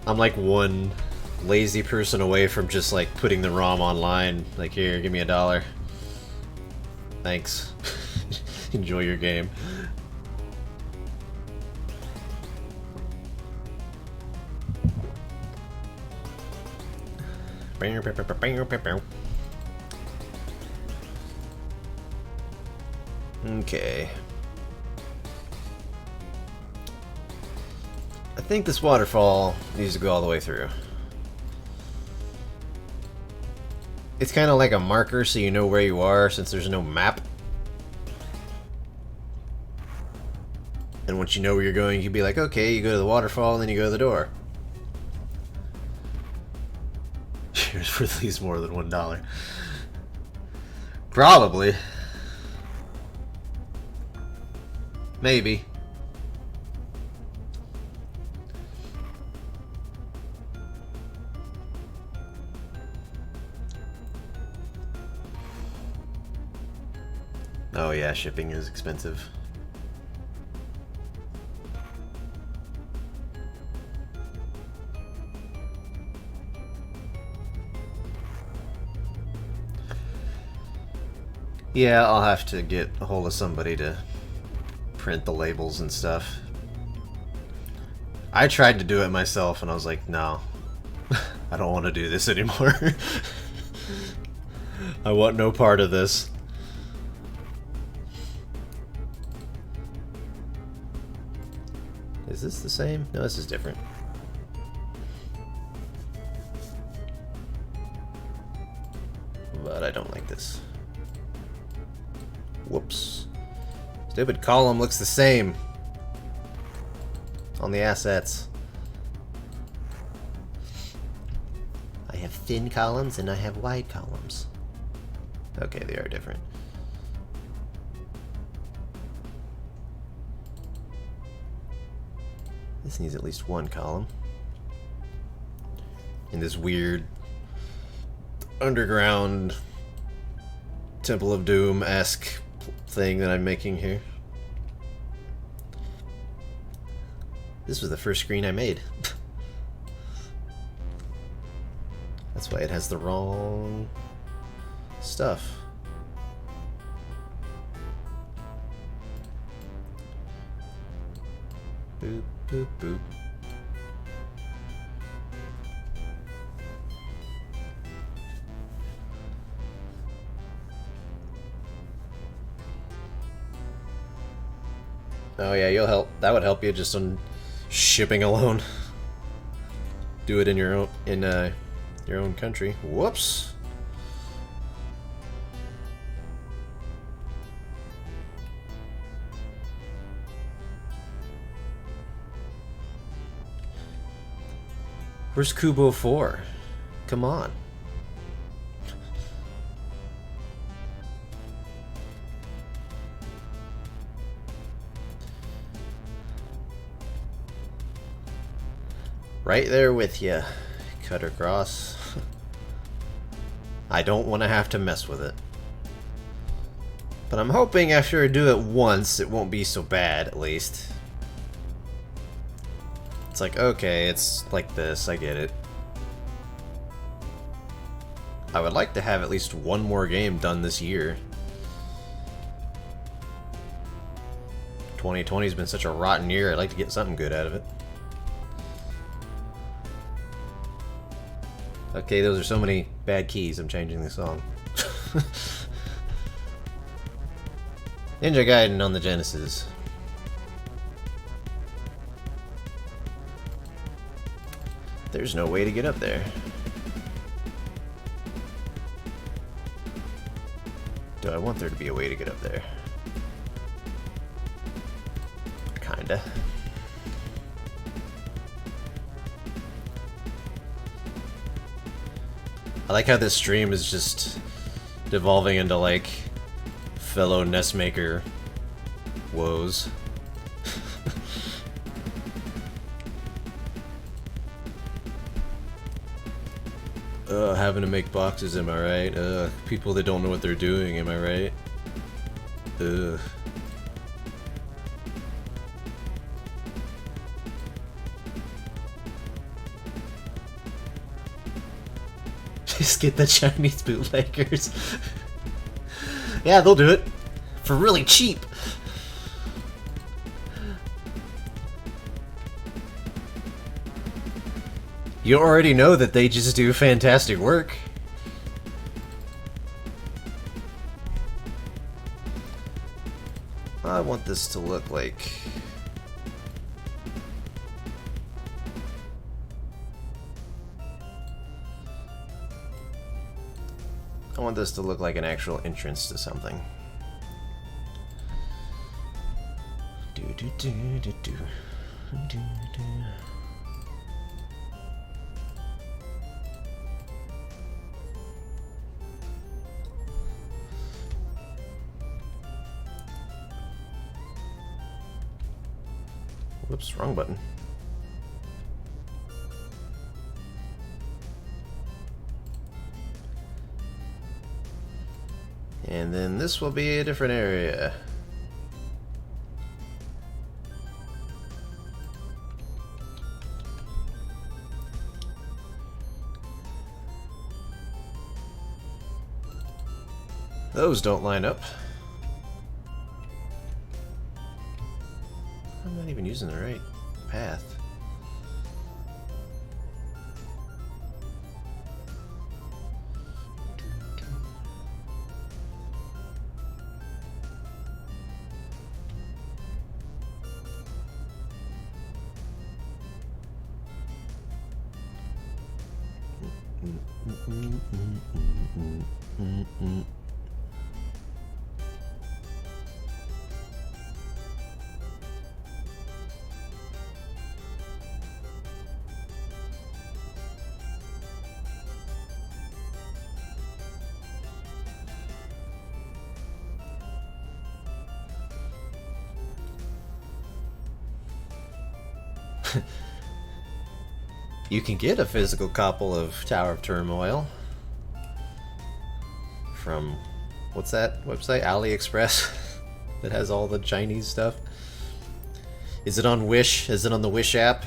I'm like one lazy person away from just, like, putting the ROM online. Like, here, give me $1. Thanks. Enjoy your game. Okay. I think this waterfall needs to go all the way through. It's kind of like a marker so you know where you are since there's no map. And once you know where you're going, you'd be like, okay, you go to the waterfall and then you go to the door. Here's for at least more than $1. Probably. Maybe. Oh yeah, shipping is expensive. Yeah, I'll have to get a hold of somebody to print the labels and stuff. I tried to do it myself and I was like, no. I don't want to do this anymore. I want no part of this. Is this the same? No, this is different. But I don't like this. Whoops. Stupid column looks the same on the assets. I have thin columns and I have wide columns. Okay, they are different. This needs at least one column. In this weird underground Temple of Doom-esque thing that I'm making here. This was the first screen I made. That's why it has the wrong stuff. Boop, boop, boop. Oh yeah, you'll help. That would help you just on shipping alone. Do it in your own country. Whoops. Where's Kubo 4? Come on. Right there with you, Cutter Cross. I don't want to have to mess with it. But I'm hoping after I do it once, it won't be so bad, at least. It's like, okay, it's like this, I get it. I would like to have at least one more game done this year. 2020's been such a rotten year, I'd like to get something good out of it. Okay, those are so many bad keys, I'm changing the song. Ninja Gaiden on the Genesis. There's no way to get up there. Do I want there to be a way to get up there? Kinda. I like how this stream is just devolving into like fellow NESmaker woes. Having to make boxes, am I right? People that don't know what they're doing, am I right? Ugh. Just get the Chinese bootleggers. Yeah, they'll do it. For really cheap. You already know that they just do fantastic work. I want this to look like... I want this to look like an actual entrance to something. Do do do do do do do. Whoops, wrong button. And then this will be a different area. Those don't line up. I'm not even using the right path. You can get a physical copy of Tower of Turmoil from, what's that website? AliExpress that has all the Chinese stuff. Is it on Wish? Is it on the Wish app?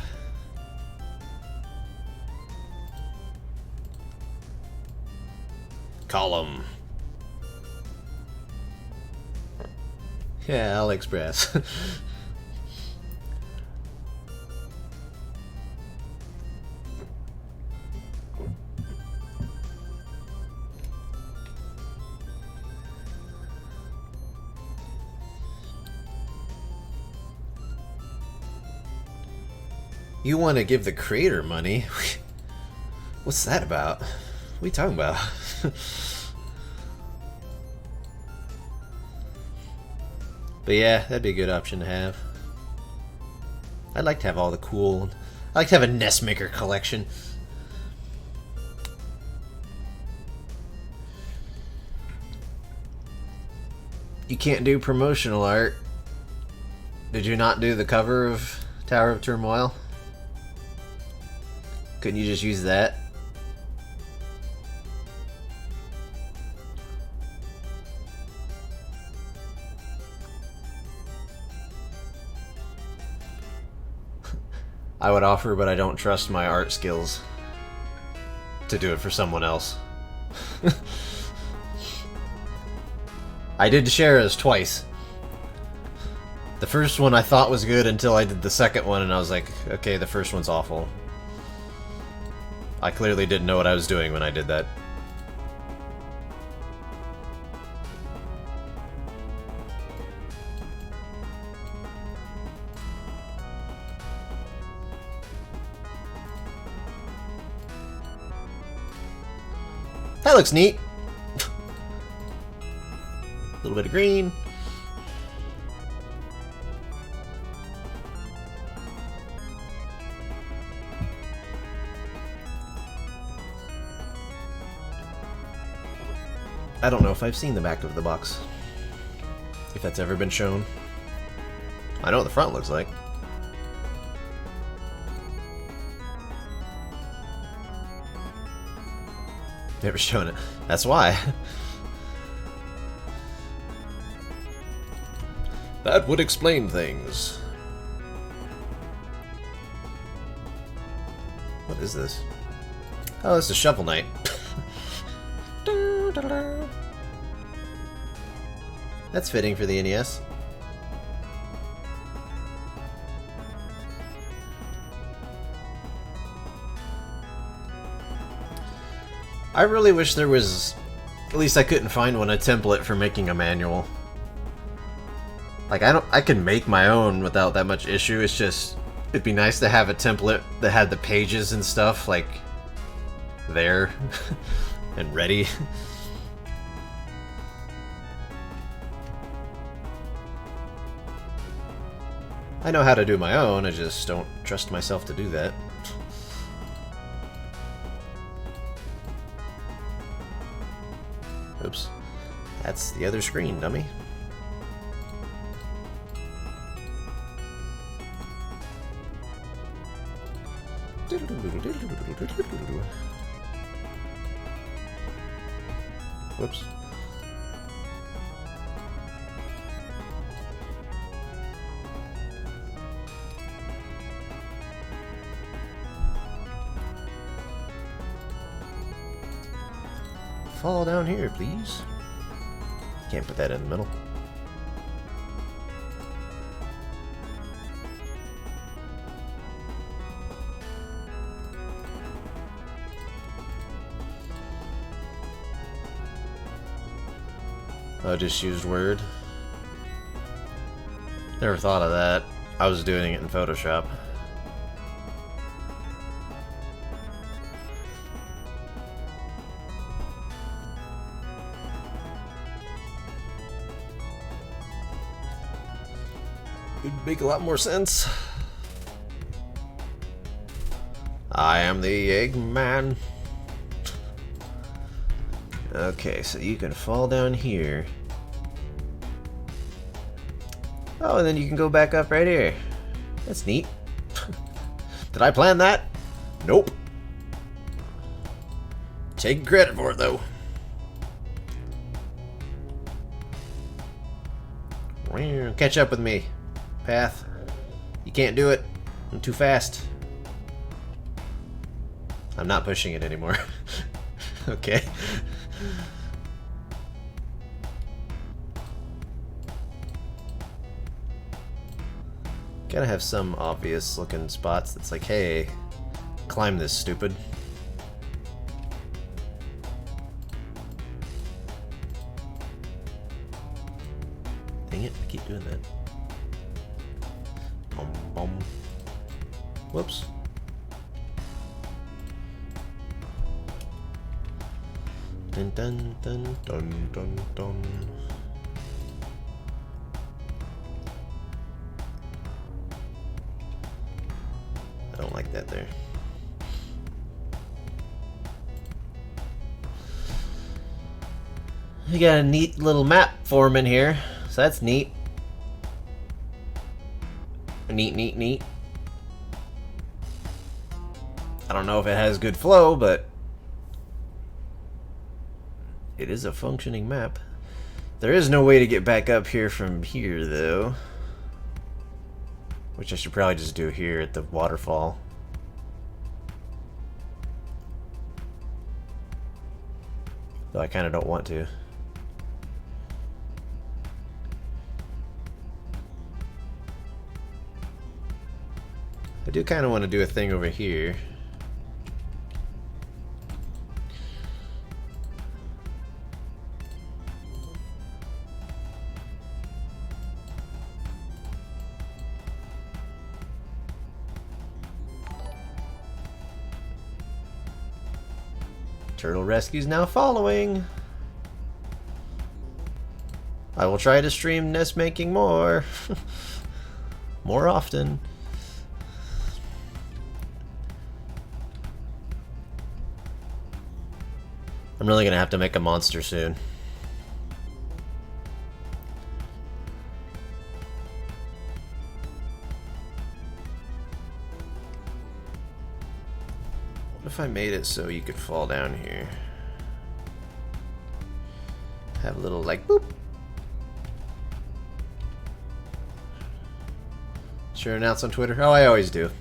Column. Yeah, AliExpress. You want to give the creator money? What's that about? What are you talking about? But yeah, that'd be a good option to have. I'd like to have all the cool... I'd like to have a NESmaker collection. You can't do promotional art. Did you not do the cover of Tower of Turmoil? Couldn't you just use that? I would offer, but I don't trust my art skills to do it for someone else. I did Shara's twice. The first one I thought was good until I did the second one and I was like, okay, the first one's awful. I clearly didn't know what I was doing when I did that. That looks neat. A little bit of green. I don't know if I've seen the back of the box. If that's ever been shown. I know what the front looks like. Never shown it. That's why. That would explain things. What is this? Oh, this is Shovel Knight. That's fitting for the NES. I really wish there was, at least I couldn't find one, a template for making a manual. Like, I can make my own without that much issue. It's just, it'd be nice to have a template that had the pages and stuff, like, there and ready. I know how to do my own, I just don't trust myself to do that. Oops. That's the other screen, dummy. Whoops. Fall down here, please. Can't put that in the middle. I just used Word. Never thought of that. I was doing it in Photoshop. It'd make a lot more sense. I am the Eggman. Okay, so you can fall down here. Oh, and then you can go back up right here. That's neat. Did I plan that? Nope. Take credit for it, though. Catch up with me, Path. You can't do it. I'm too fast. I'm not pushing it anymore. Okay. Gotta have some obvious looking spots that's like, hey, climb this, stupid. Dang it, I keep doing that. Bum, bum. Whoops. Dun dun dun dun dun dun. I don't like that there. We got a neat little map forming here, so that's neat. Neat, neat, neat. I don't know if it has good flow, but it is a functioning map. There is no way to get back up here from here, though. Which I should probably just do here at the waterfall. Though I kind of don't want to. I do kind of want to do a thing over here. Turtle Rescue's now following. I will try to stream NESmaking more. More often. I'm really gonna have to make a monster soon. What if I made it so you could fall down here? Have a little like boop. Sure, announce on Twitter. Oh, I always do.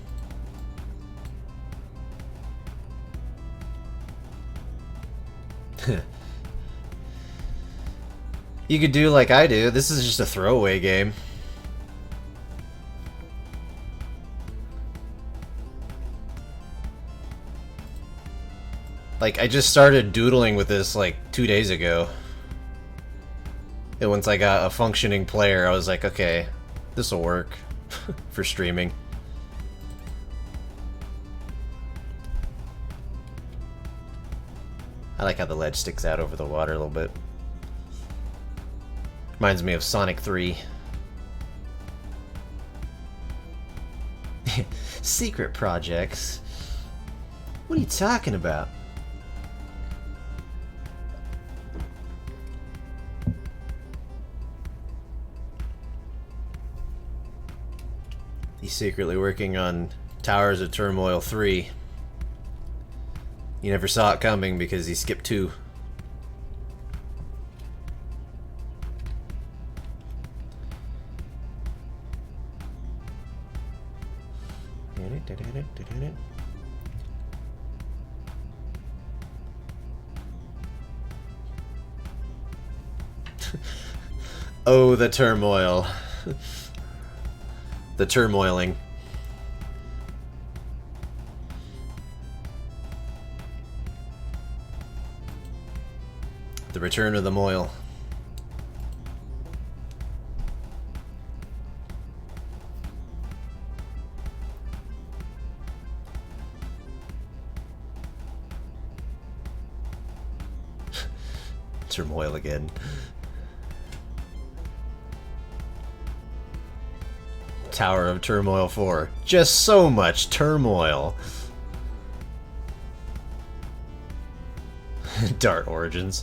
You could do like I do. This is just a throwaway game. Like, I just started doodling with this like 2 days ago. And once I got a functioning player, I was like, okay, this'll work for streaming. I like how the ledge sticks out over the water a little bit. Reminds me of Sonic 3. Secret projects? What are you talking about? He's secretly working on Towers of Turmoil 3. You never saw it coming because he skipped 2. Oh, the turmoil. The turmoiling. The return of the moil. Turmoil again. Tower of Turmoil 4. Just so much turmoil. Dart Origins.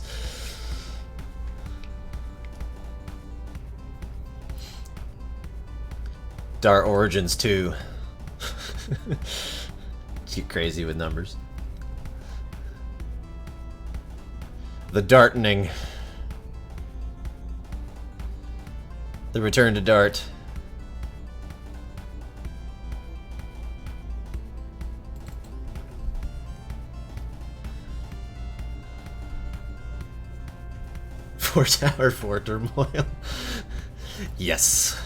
Dart Origins 2. Too crazy with numbers. The Dartening. The Return to Dart. Tower 4 Turmoil. Yes.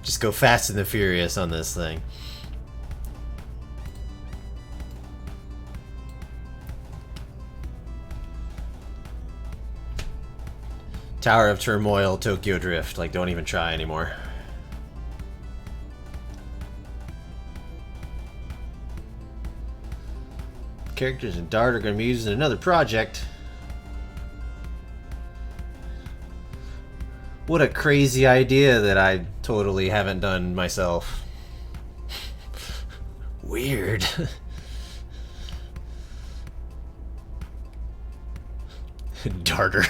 Just go fast and the furious on this thing. Tower of Turmoil, Tokyo Drift. Like, don't even try anymore. Characters in Dart are going to be used in another project. What a crazy idea that I totally haven't done myself. Weird. Darter.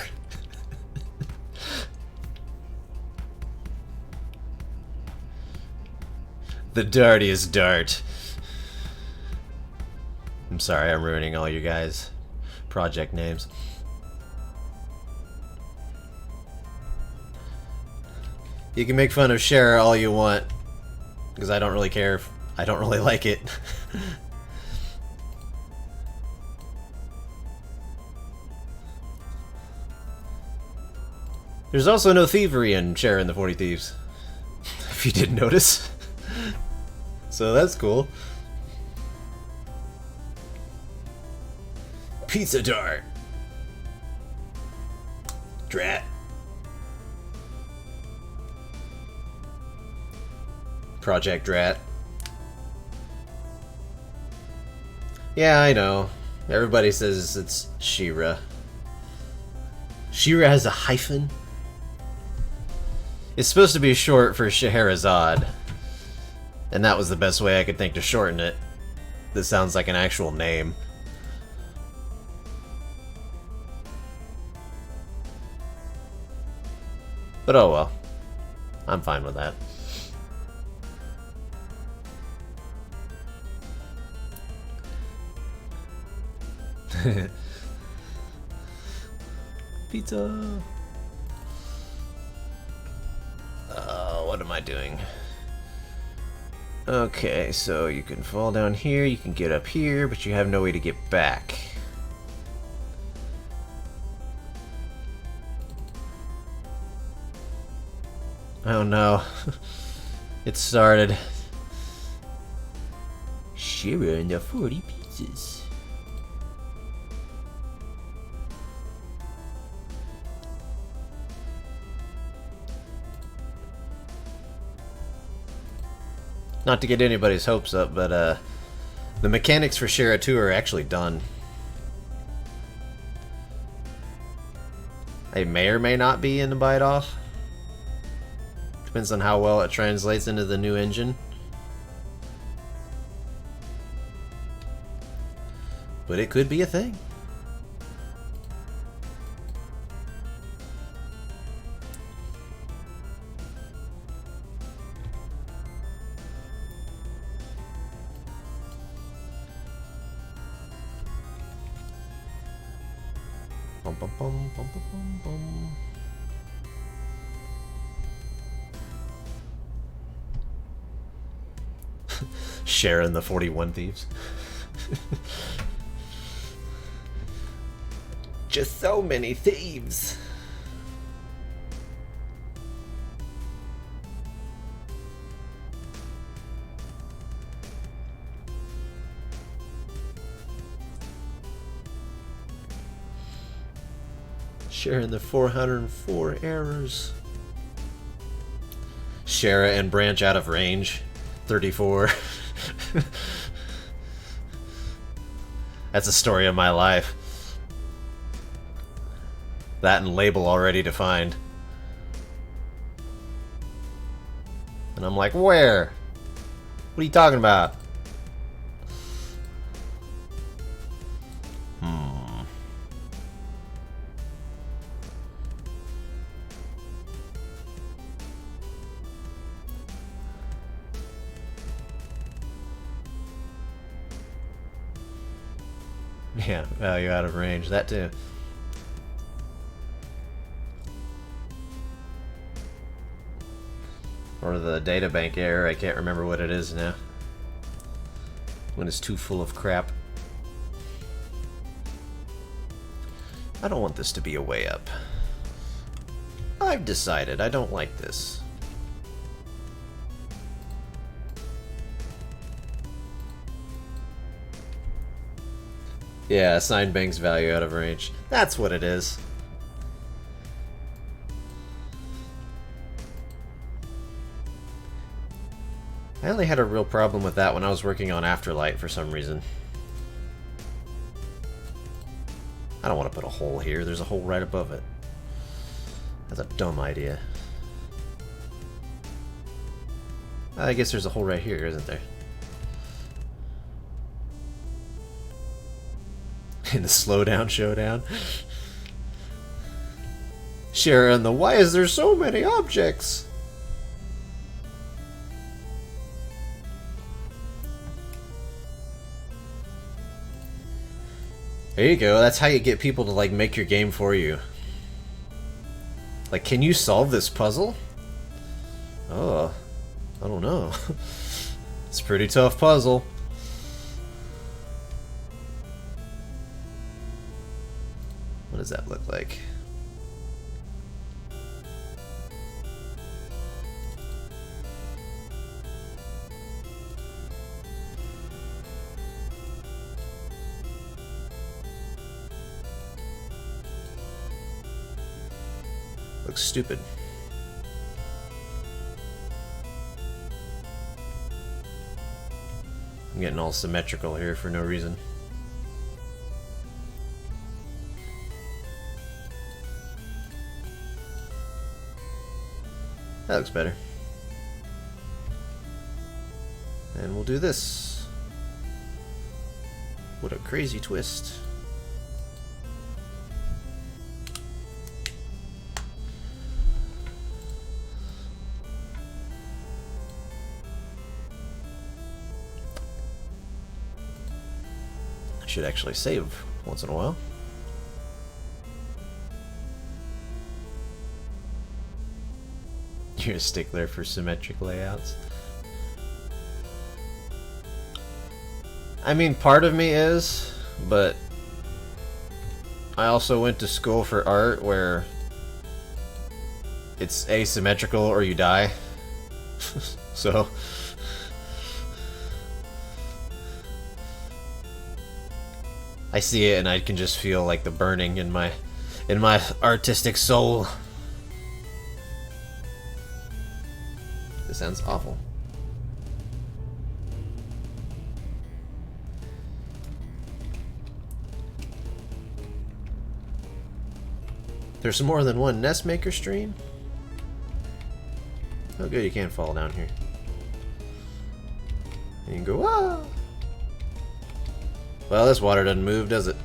The dartiest dart. I'm sorry, I'm ruining all you guys' project names. You can make fun of Cher all you want, because I don't really care if I don't really like it. There's also no thievery in Cher and the 40 Thieves, if you didn't notice. So that's cool. Pizza Dart. Drat. Project Drat. Yeah, I know. Everybody says it's Shira. Shira has a hyphen? It's supposed to be short for Scheherazade. And that was the best way I could think to shorten it. This sounds like an actual name. But oh well. I'm fine with that. Pizza! What am I doing? Okay, so you can fall down here, you can get up here, but you have no way to get back. Oh no. It started. Shira and the 40 pizzas. Not to get anybody's hopes up, but the mechanics for Shira 2 are actually done. They may or may not be in the bite-off. Depends on how well it translates into the new engine. But it could be a thing. Bum, bum, bum, bum, bum, bum, bum. Sharon the 41 Thieves. Just so many thieves. Sharing the 404 errors. Shara and branch out of range. 34. That's a story of my life. That and label already defined. And I'm like, where? What are you talking about? Yeah, value out of range. That too. Or the databank error. I can't remember what it is now. When it's too full of crap. I don't want this to be a way up. I've decided I don't like this. Yeah, assign banks value out of range. That's what it is. I only had a real problem with that when I was working on Afterlight for some reason. I don't want to put a hole here. There's a hole right above it. That's a dumb idea. I guess there's a hole right here, isn't there? In the slowdown showdown. Sharon, the why is there so many objects? There you go, that's how you get people to like make your game for you. Like, can you solve this puzzle? Oh, I don't know. It's a pretty tough puzzle. What does that look like? Looks stupid. I'm getting all symmetrical here for no reason. That looks better. And we'll do this. What a crazy twist. I should actually save once in a while. You're a stickler for symmetric layouts. I mean, part of me is, but I also went to school for art where it's asymmetrical or you die. So I see it and I can just feel like the burning in my artistic soul. This sounds awful. There's more than one NESmaker stream? Oh good, you can't fall down here. And you can go, ah! Well, this water doesn't move, does it?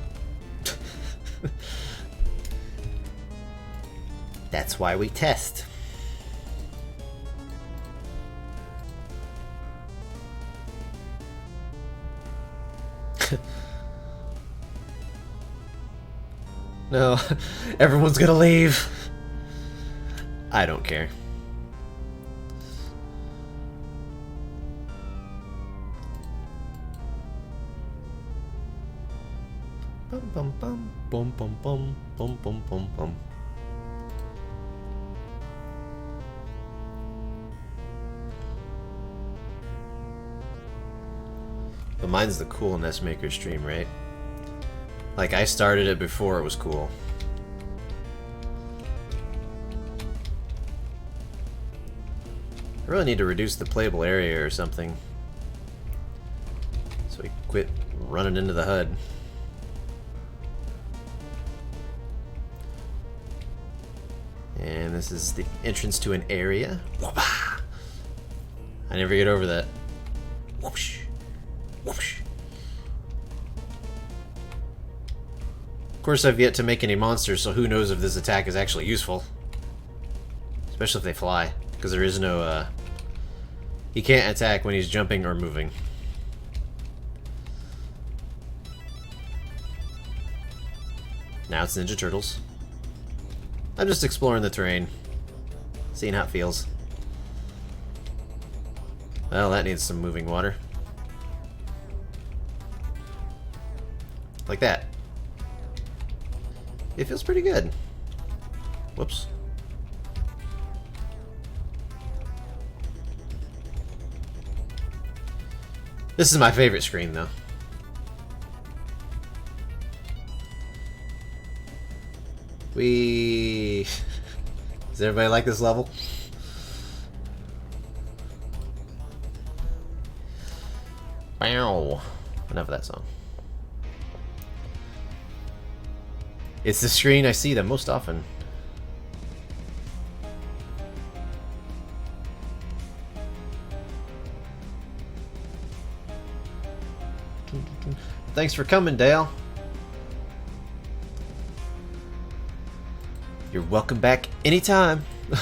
That's why we test. No, everyone's gonna leave. I don't care. Bum bum bum bum bum bum bum bum bum bum. But mine's the cool NESmaker stream, right? Like, I started it before it was cool. I really need to reduce the playable area or something. So we quit running into the HUD. And this is the entrance to an area. I never get over that. Whoosh. Whoosh. Of course, I've yet to make any monsters, so who knows if this attack is actually useful. Especially if they fly, because there is no, he can't attack when he's jumping or moving. Now it's Ninja Turtles. I'm just exploring the terrain, seeing how it feels. Well, that needs some moving water. Like that. It feels pretty good. Whoops. This is my favorite screen, though. Does everybody like this level? Bow. Enough of that song. It's the screen I see the most often. Thanks for coming, Dale. You're welcome back anytime. I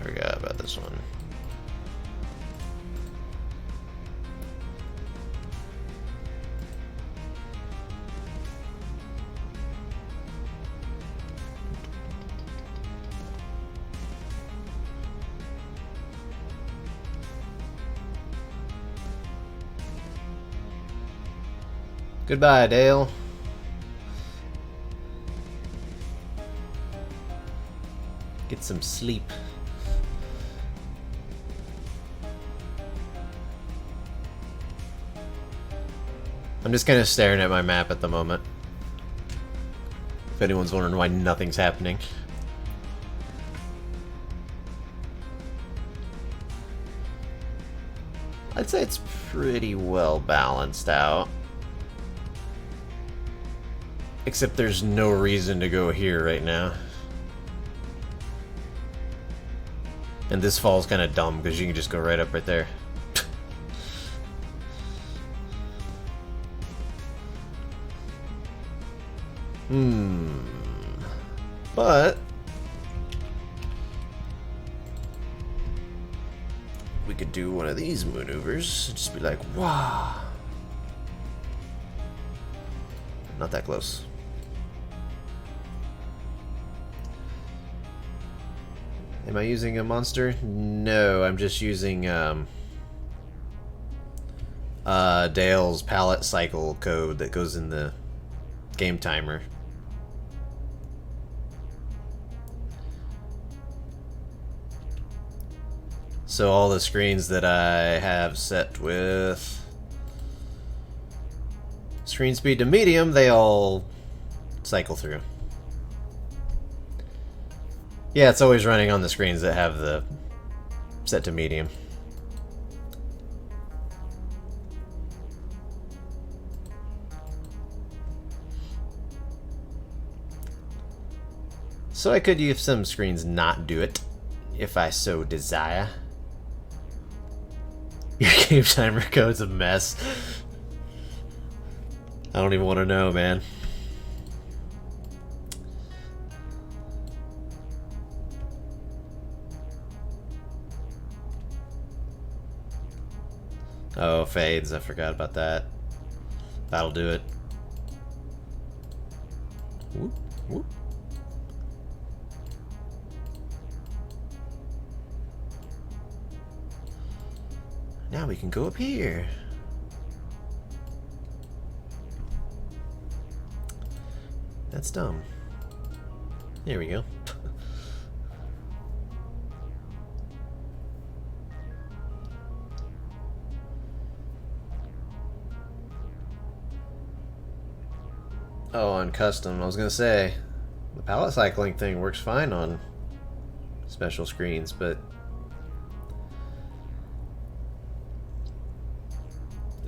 forgot about this one. Goodbye, Dale. Get some sleep. I'm just kind of staring at my map at the moment. If anyone's wondering why nothing's happening. I'd say it's pretty well balanced out. Except there's no reason to go here right now. And this fall's kind of dumb because you can just go right up right there. But we could do one of these maneuvers. Just be like, wow. Not that close. Am I using a monster? No, I'm just using Dale's pallet cycle code that goes in the game timer. So all the screens that I have set with screen speed to medium, they all cycle through. Yeah, it's always running on the screens that have the set to medium. So I could use some screens not do it, if I so desire. Your game timer code's a mess. I don't even want to know, man. Oh, fades. I forgot about that. That'll do it. Whoop, whoop. Now we can go up here. That's dumb. There we go. Oh, on custom, I was gonna say, the palette cycling thing works fine on special screens, but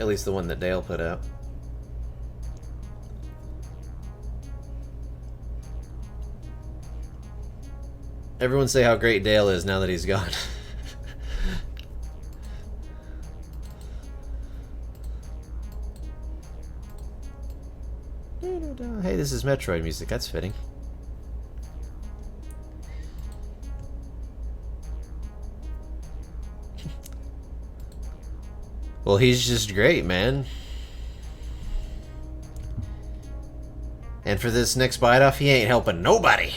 at least the one that Dale put out. Everyone say how great Dale is now that he's gone. Hey, this is Metroid music, that's fitting. Well, he's just great, man. And for this next bite off, he ain't helping nobody.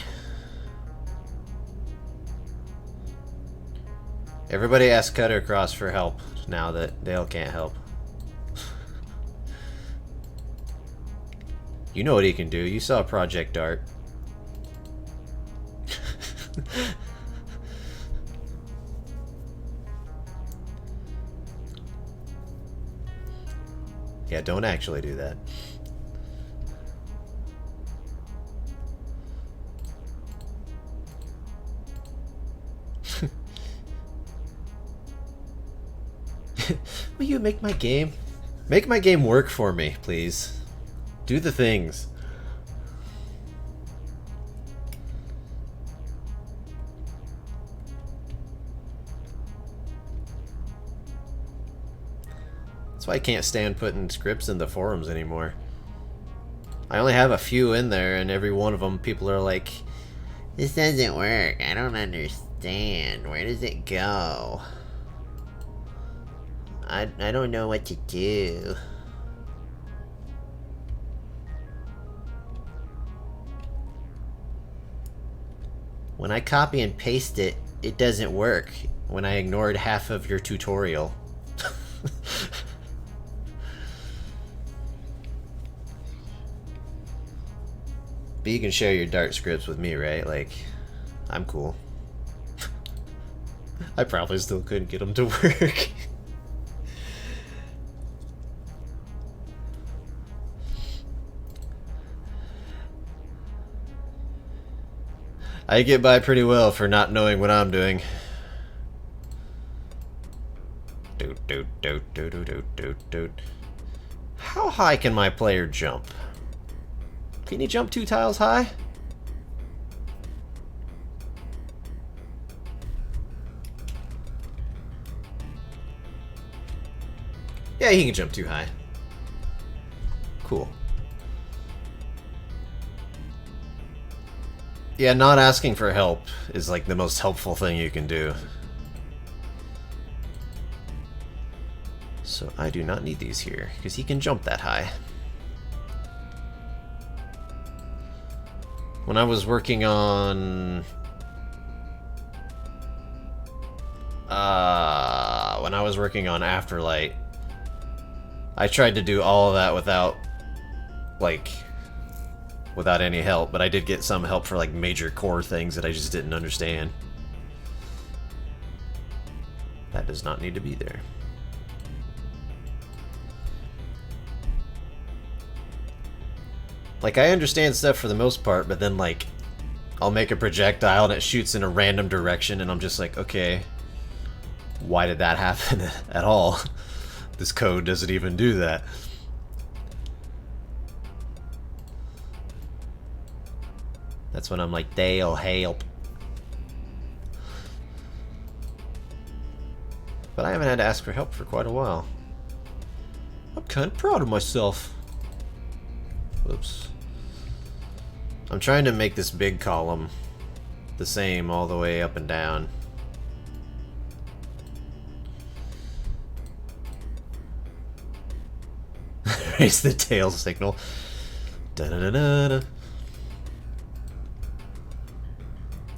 Everybody ask Cutter Cross for help now that Dale can't help. You know what he can do. You saw Project Dart. Yeah, don't actually do that. Will you make my game? Make my game work for me, please. Do the things. That's why I can't stand putting scripts in the forums anymore. I only have a few in there, and every one of them people are like, this doesn't work, I don't understand, where does it go? I don't know what to do. When I copy and paste it, it doesn't work when I ignored half of your tutorial. But you can share your Dart scripts with me, right? Like, I'm cool. I probably still couldn't get them to work. I get by pretty well for not knowing what I'm doing. Dude. How high can my player jump? Can he jump 2 tiles high? Yeah, he can jump 2 high. Cool. Yeah, not asking for help is like the most helpful thing you can do. So I do not need these here, because he can jump that high. When I was working on... Afterlight, I tried to do all of that without, like, without any help, but I did get some help for, like, major core things that I just didn't understand. That does not need to be there. Like, I understand stuff for the most part, but then, like, I'll make a projectile and it shoots in a random direction, and I'm just like, okay, why did that happen at all? This code doesn't even do that. That's when I'm like, they'll help. But I haven't had to ask for help for quite a while. I'm kind of proud of myself. Whoops. I'm trying to make this big column the same all the way up and down. Raise the tail signal. Da-da-da-da-da.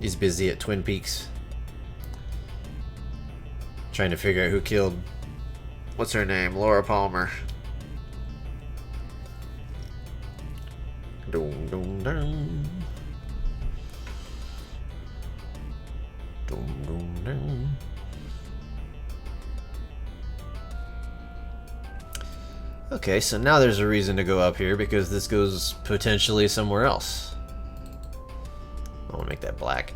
He's busy at Twin Peaks. Trying to figure out who killed... What's her name? Laura Palmer. Dum dum dum. Dum dum dum. Okay, so now there's a reason to go up here because this goes potentially somewhere else. I want to make that black.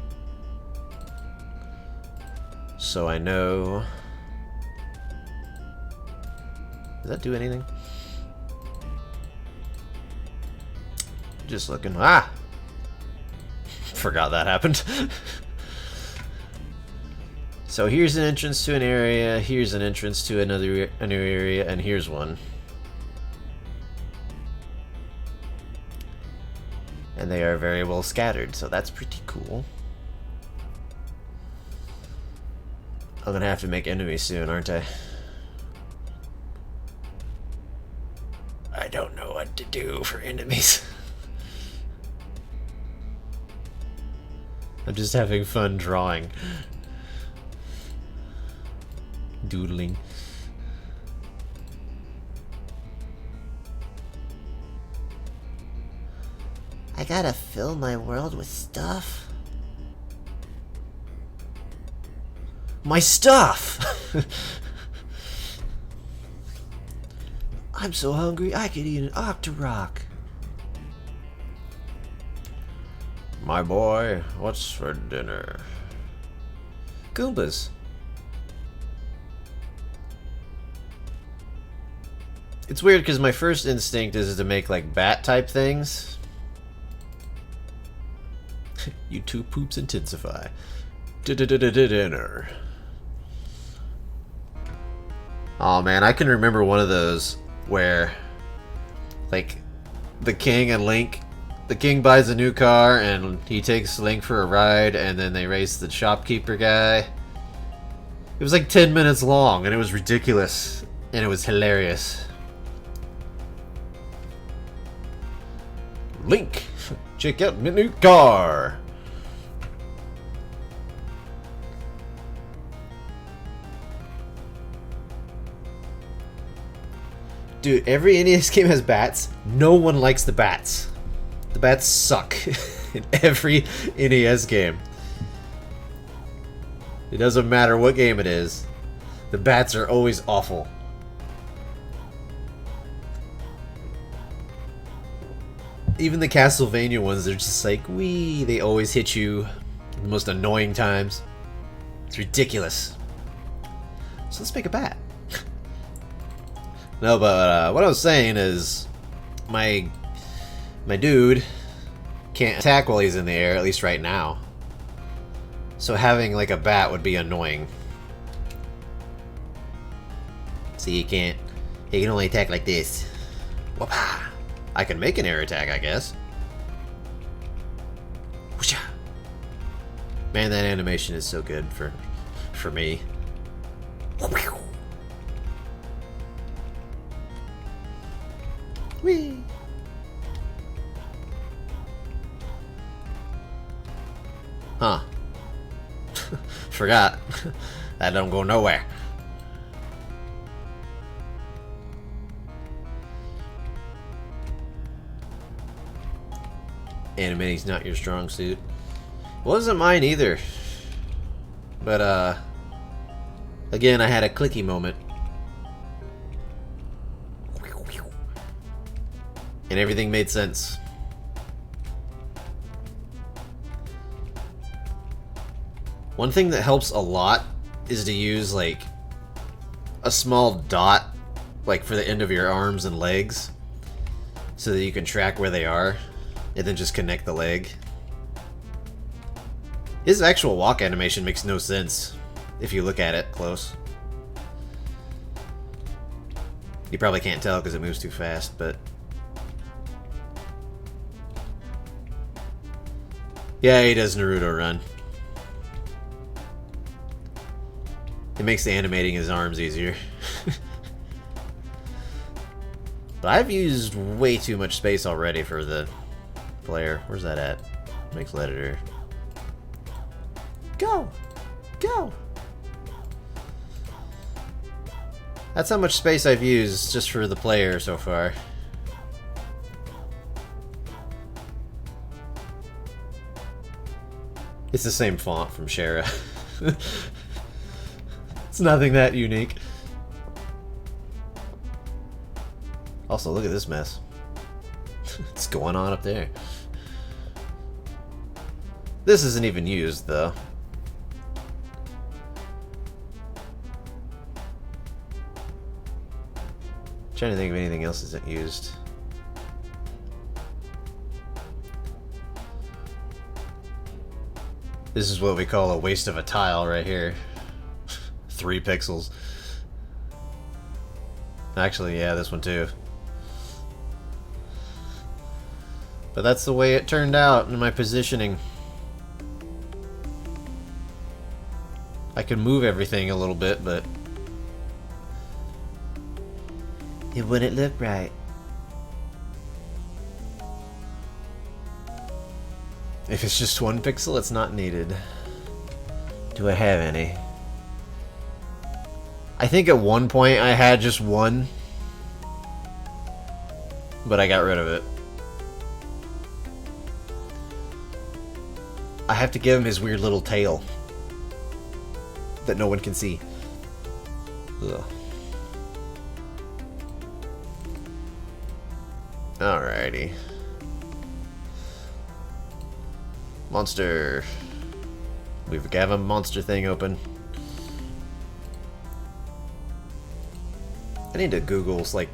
So I know... Does that do anything? Just looking. Ah! Forgot that happened. So here's an entrance to an area, here's an entrance to a new area, and here's one. And they are very well scattered, so that's pretty cool. I'm gonna have to make enemies soon, aren't I? I don't know what to do for enemies. I'm just having fun drawing. Doodling. I gotta fill my world with stuff. My stuff! I'm so hungry I could eat an Octorok. My boy, what's for dinner? Goombas. It's weird because my first instinct is to make like bat type things. You two poops intensify. Dinner. Oh man, I can remember one of those where like the king and Link, the king buys a new car and he takes Link for a ride and then they race the shopkeeper guy. It was like 10 minutes long and it was ridiculous and it was hilarious. Link, check out my new car. Dude, every NES game has bats. No one likes the bats. The bats suck in every NES game. It doesn't matter what game it is. The bats are always awful. Even the Castlevania ones, they're just like, wee, they always hit you at the most annoying times. It's ridiculous. So let's make a bat. No, but what I was saying is, my dude can't attack while he's in the air, at least right now. So having like a bat would be annoying. See, he can't. He can only attack like this. Whoop-ah. I can make an air attack, I guess. Whoosha. Man, that animation is so good for me. Whee! Huh. Forgot. That don't go nowhere. Animating's not your strong suit. Wasn't mine either. But, again, I had a clicky moment. And everything made sense. One thing that helps a lot is to use, like, a small dot, like, for the end of your arms and legs, so that you can track where they are, and then just connect the leg. His actual walk animation makes no sense, if you look at it close. You probably can't tell because it moves too fast, but... yeah, he does Naruto run. It makes the animating his arms easier. But I've used way too much space already for the player. Where's that at? Makes editor. Go! Go! That's how much space I've used just for the player so far. It's the same font from Shara. It's nothing that unique. Also, look at this mess. What's going on up there? This isn't even used, though. Trying to think of anything else isn't used. This is what we call a waste of a tile right here. 3 pixels. Actually, yeah, this one too. But that's the way it turned out in my positioning. I could move everything a little bit, but it wouldn't look right. If it's just 1 pixel, it's not needed. Do I have any? I think at one point I had just 1, but I got rid of it. I have to give him his weird little tail that no one can see. Ugh. Alrighty. Monster. We've got a monster thing open. I need to Google like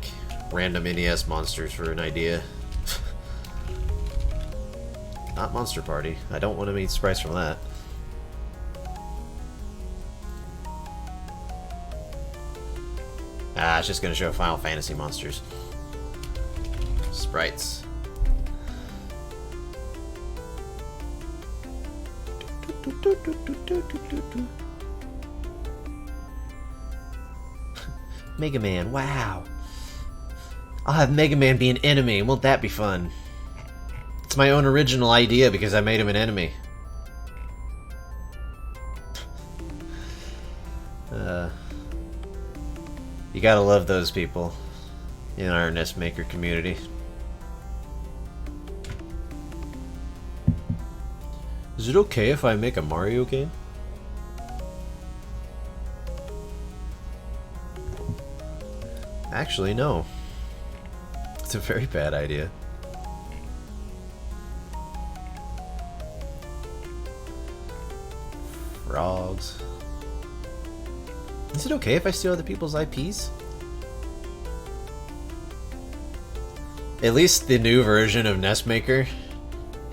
random NES monsters for an idea. Not Monster Party. I don't want to meet sprites from that. Ah, it's just gonna show Final Fantasy monsters. Sprites. Mega Man, wow. I'll have Mega Man be an enemy. Won't that be fun? It's my own original idea because I made him an enemy. You gotta love those people in our NESmaker community. Is it okay if I make a Mario game? Actually, no. It's a very bad idea. Frogs. Is it okay if I steal other people's IPs? At least the new version of NESmaker.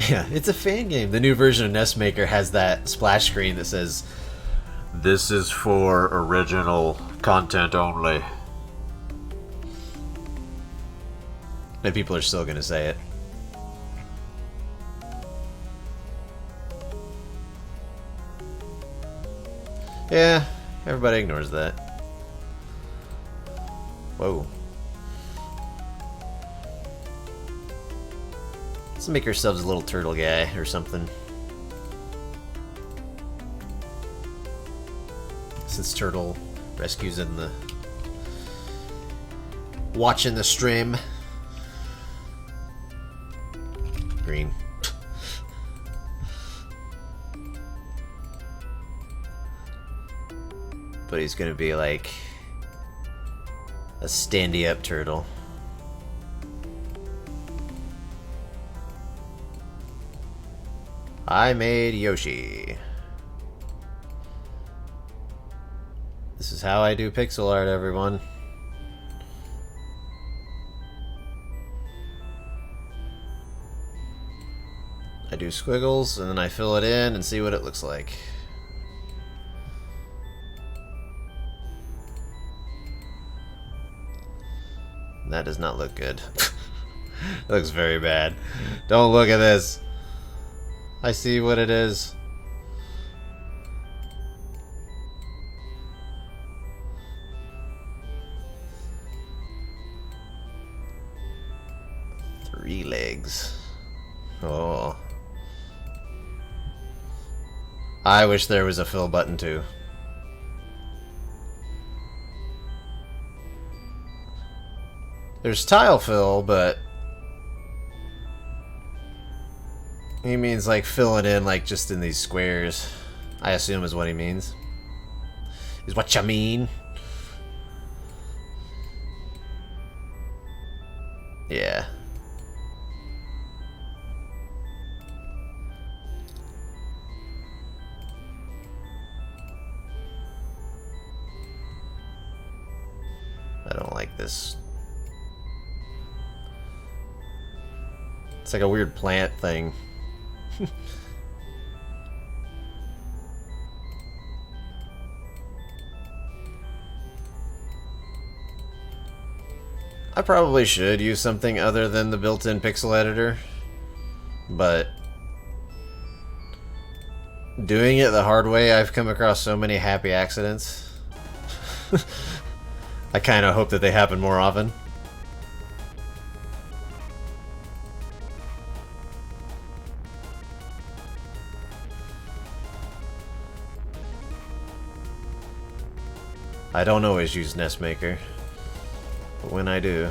Yeah, it's a fan game. The new version of NESmaker has that splash screen that says, "This is for original content only." And people are still gonna say it. Yeah, everybody ignores that. Whoa. Let's make ourselves a little turtle guy or something. Since Turtle Rescue's in the... watching the stream. Green. But he's gonna be like... a standy-up turtle. I made Yoshi. This is how I do pixel art, everyone. I do squiggles, and then I fill it in and see what it looks like. That does not look good. It looks very bad. Don't look at this. I see what it is. Three legs. Oh. I wish there was a fill button too. There's tile fill, but he means like fill it in like just in these squares. I assume is what he means. Is what you mean. Yeah. I don't like this. It's like a weird plant thing. I probably should use something other than the built-in pixel editor, but doing it the hard way, I've come across so many happy accidents. I kind of hope that they happen more often. I don't always use NESmaker, but when I do,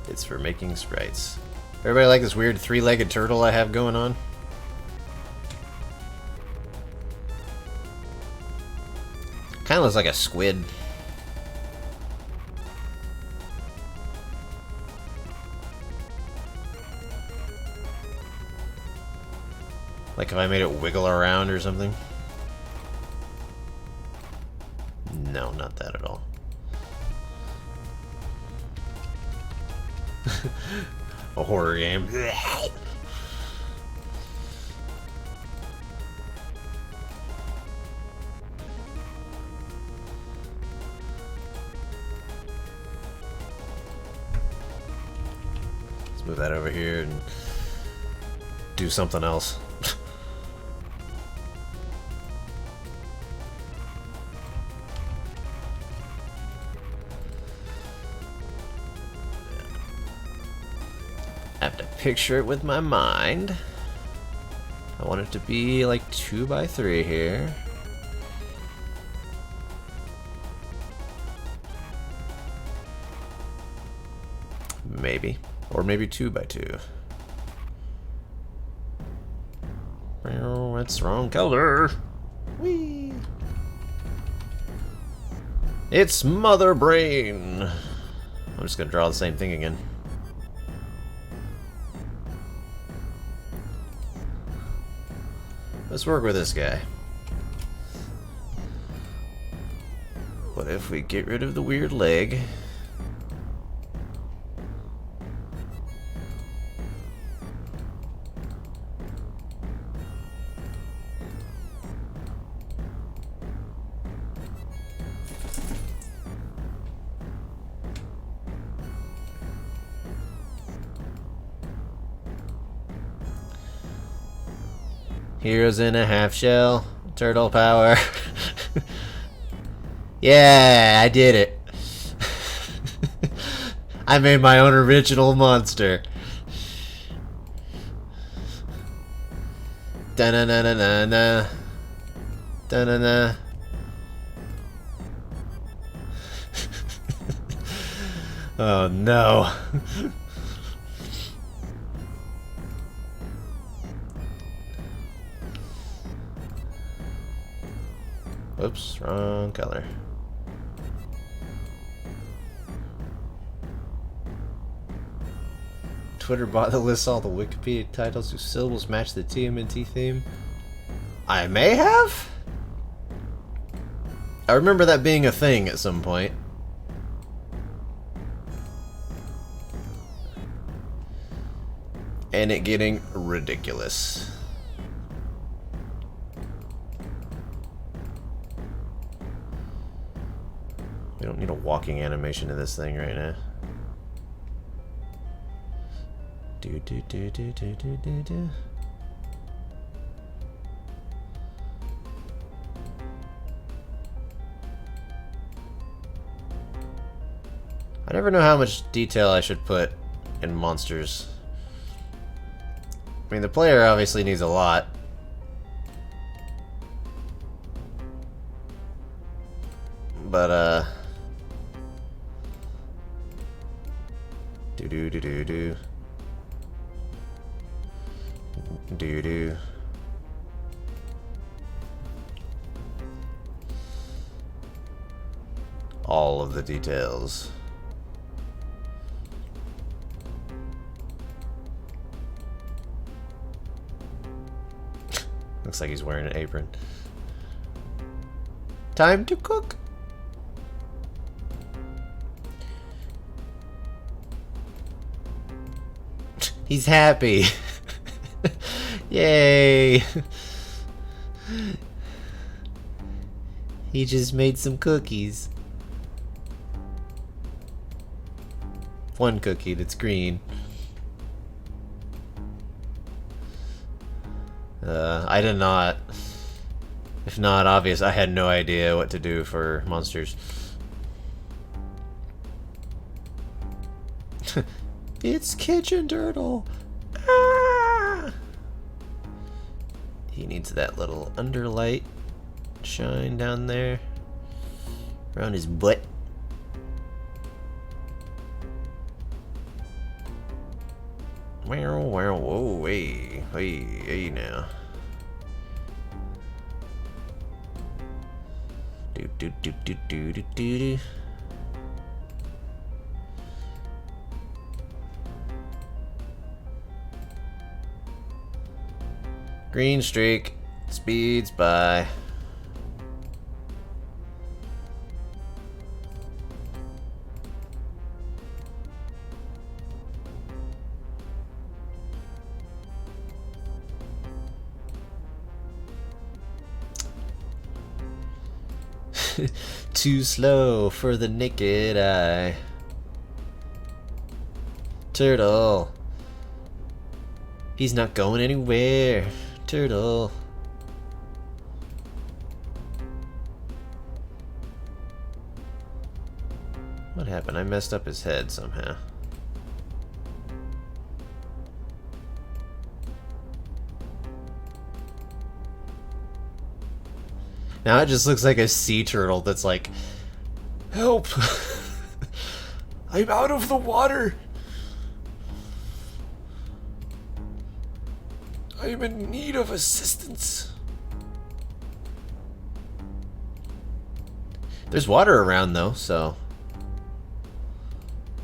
it's for making sprites. Everybody like this weird three-legged turtle I have going on? Kind of looks like a squid. Like if I made it wiggle around or something? No, not that at all. A horror game. Let's move that over here and do something else. I have to picture it with my mind. I want it to be like 2x3 here. Maybe. Or maybe 2x2. Oh, that's the wrong color. Whee! It's Mother Brain. I'm just gonna draw the same thing again. Let's work with this guy. What if we get rid of the weird leg. Heroes in a half shell. Turtle power. Yeah, I did it. I made my own original monster. Da-na-na-na-na-na. Da-na-na. Oh no. Oops, wrong color. Twitter bot that lists all the Wikipedia titles whose syllables match the TMNT theme. I may have? I remember that being a thing at some point. And it getting ridiculous. We don't need a walking animation in this thing right now. Do do do do do do do do. I never know how much detail I should put in monsters. I mean, the player obviously needs a lot. But, do-do-do-do-do. Do-do. All of the details. Looks like he's wearing an apron. Time to cook. He's happy. Yay. He just made some cookies. One cookie that's green. I did not. If not obvious, I had no idea what to do for monsters. It's Kitchen Turtle! Ah! He needs that little underlight shine down there around his butt. Wow, wow, whoa, hey, hey, hey now. Do do do do do do do. Green streak speeds by. Too slow for the naked eye. Turtle. He's not going anywhere. Turtle. What happened? I messed up his head somehow. Now it just looks like a sea turtle that's like, help! I'm out of the water! I am in need of assistance. There's water around though, so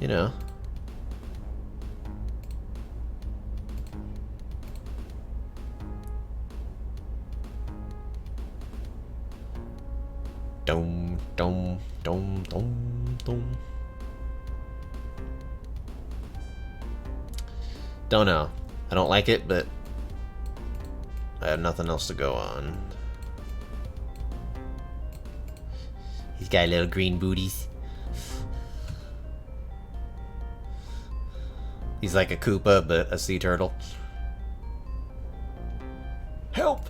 you know. Dum dum Dum, dum, dum. Don't know. I don't like it, but I have nothing else to go on. He's got little green booties. He's like a Koopa, but a sea turtle. Help!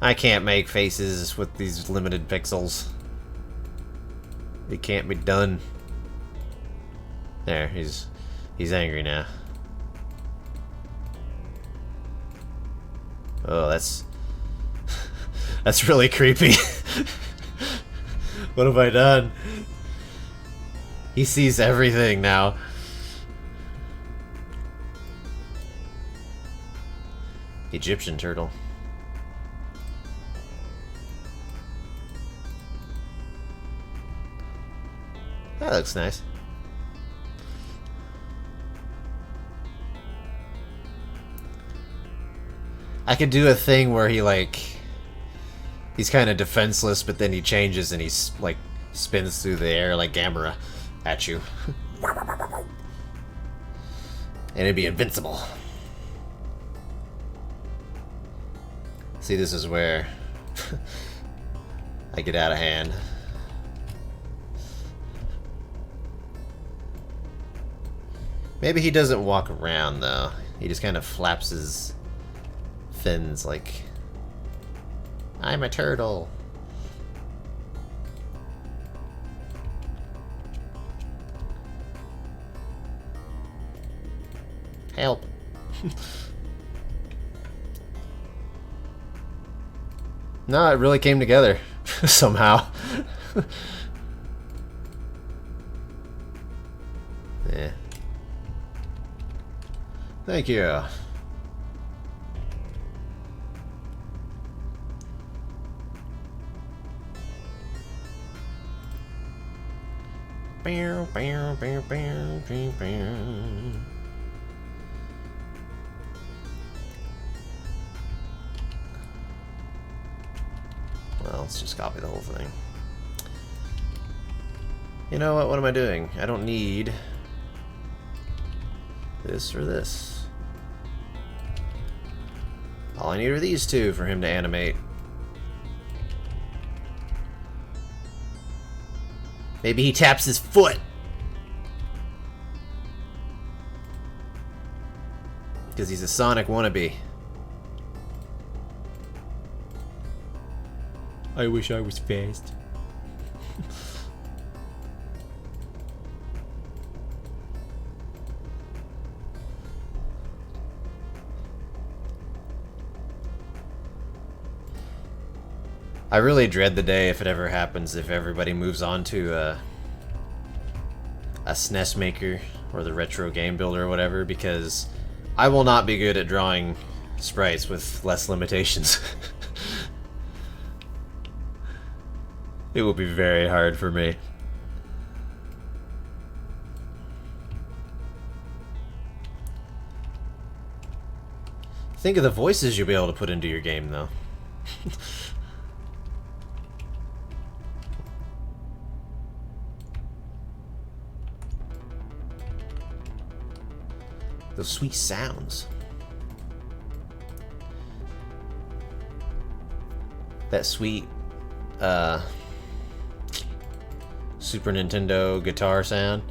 I can't make faces with these limited pixels. It can't be done. There, he's angry now. Oh, that's really creepy. What have I done? He sees everything now. Egyptian turtle. That looks nice. I could do a thing where he's kind of defenseless, but then he changes and he's like spins through the air like Gamera at you. And it'd be invincible. See, this is where I get out of hand. Maybe he doesn't walk around, though. He just kind of flaps his fins like, I'm a turtle. Help. No, it really came together somehow. Yeah. Thank you. Bow, bow, bow, bow, bow, bow. Well, let's just copy the whole thing. You know what? What am I doing? I don't need this or this. All I need are these two for him to animate. Maybe he taps his foot. Because he's a Sonic wannabe. I wish I was fast. I really dread the day, if it ever happens, if everybody moves on to a NESmaker or the retro game builder or whatever, because I will not be good at drawing sprites with less limitations. It will be very hard for me. Think of the voices you'll be able to put into your game, though. Those sweet sounds. That sweet Super Nintendo guitar sound.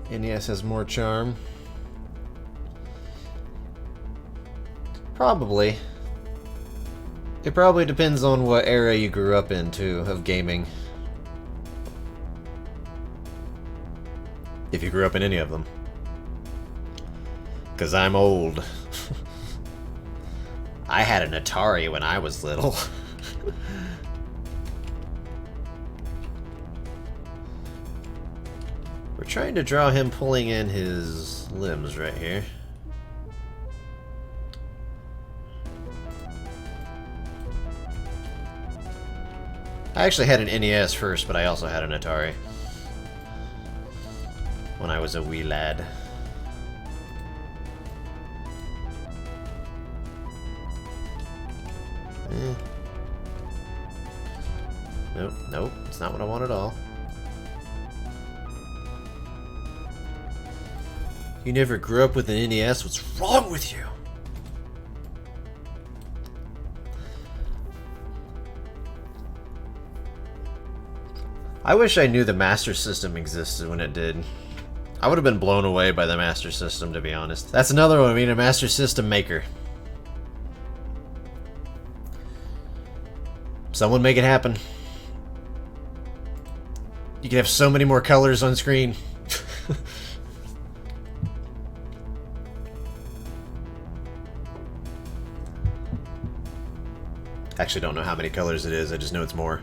NES has more charm. Probably. It probably depends on what era you grew up in, too, of gaming. If you grew up in any of them. 'Cause I'm old. I had an Atari when I was little. We're trying to draw him pulling in his limbs right here. I actually had an NES first, but I also had an Atari. I was a wee lad. Nope, nope, it's not what I want at all. You never grew up with an NES? What's wrong with you? I wish I knew the Master System existed when it did. I would have been blown away by the Master System, to be honest. That's another one, I mean, a Master System maker. Someone make it happen. You can have so many more colors on screen. Actually don't know how many colors it is, I just know it's more.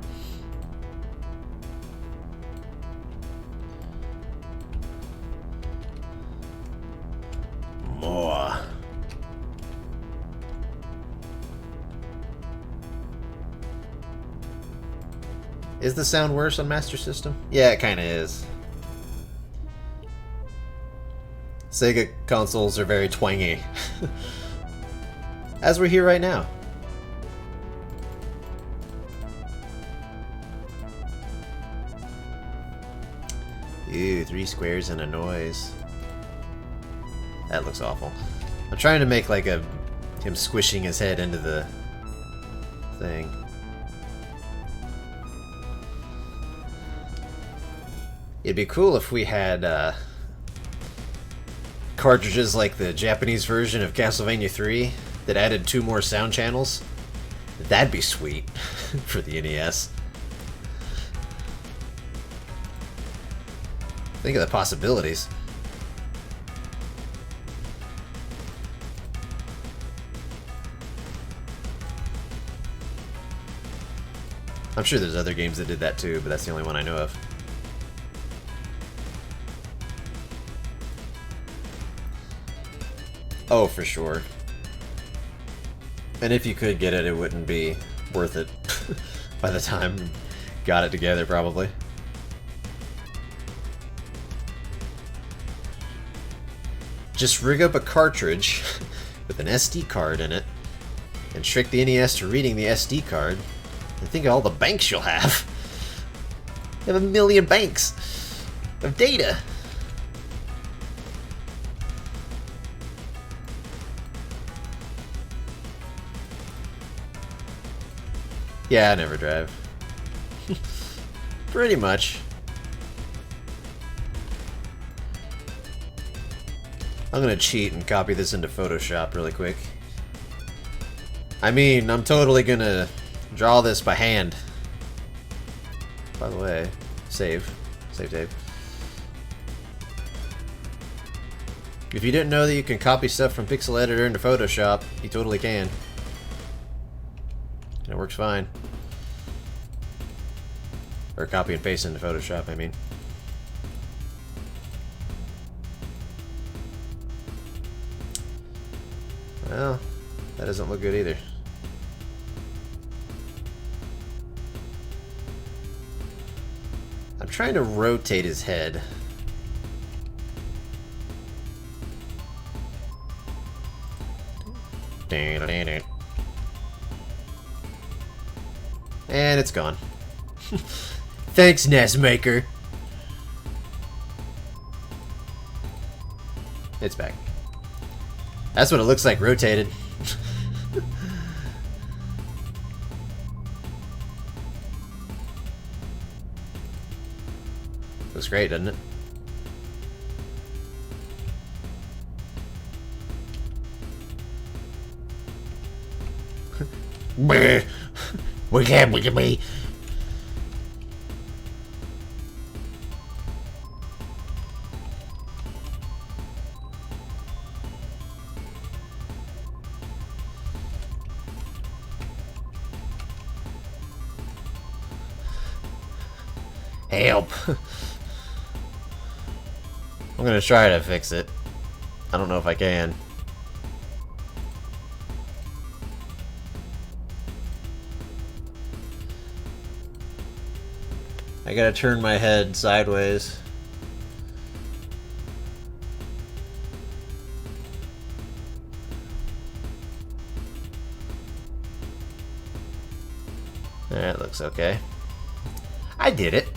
More. Is the sound worse on Master System? Yeah, it kinda is. Sega consoles are very twangy. As we're here right now. Ew, 3 squares and a noise. That looks awful. I'm trying to make like him squishing his head into the thing. It'd be cool if we had cartridges like the Japanese version of Castlevania 3 that added 2 more sound channels. That'd be sweet for the NES. Think of the possibilities. I'm sure there's other games that did that too, but that's the only one I know of. Oh, for sure. And if you could get it, it wouldn't be worth it by the time you got it together, probably. Just rig up a cartridge with an SD card in it and trick the NES to reading the SD card, and think of all the banks you'll have. You have 1 million banks of data. Yeah, I never drive. Pretty much. I'm gonna cheat and copy this into Photoshop really quick. I mean, I'm totally gonna draw this by hand. By the way, save. Save. If you didn't know that you can copy stuff from Pixel Editor into Photoshop, you totally can. And it works fine. Or copy and paste into Photoshop, I mean. Well, that doesn't look good either. I'm trying to rotate his head. And it's gone. Thanks, NESmaker. It's back. That's what it looks like rotated. Looks great, doesn't it? We can't look at me. Help. I'm gonna try to fix it. I don't know if I can. I gotta turn my head sideways. That looks okay. I did it.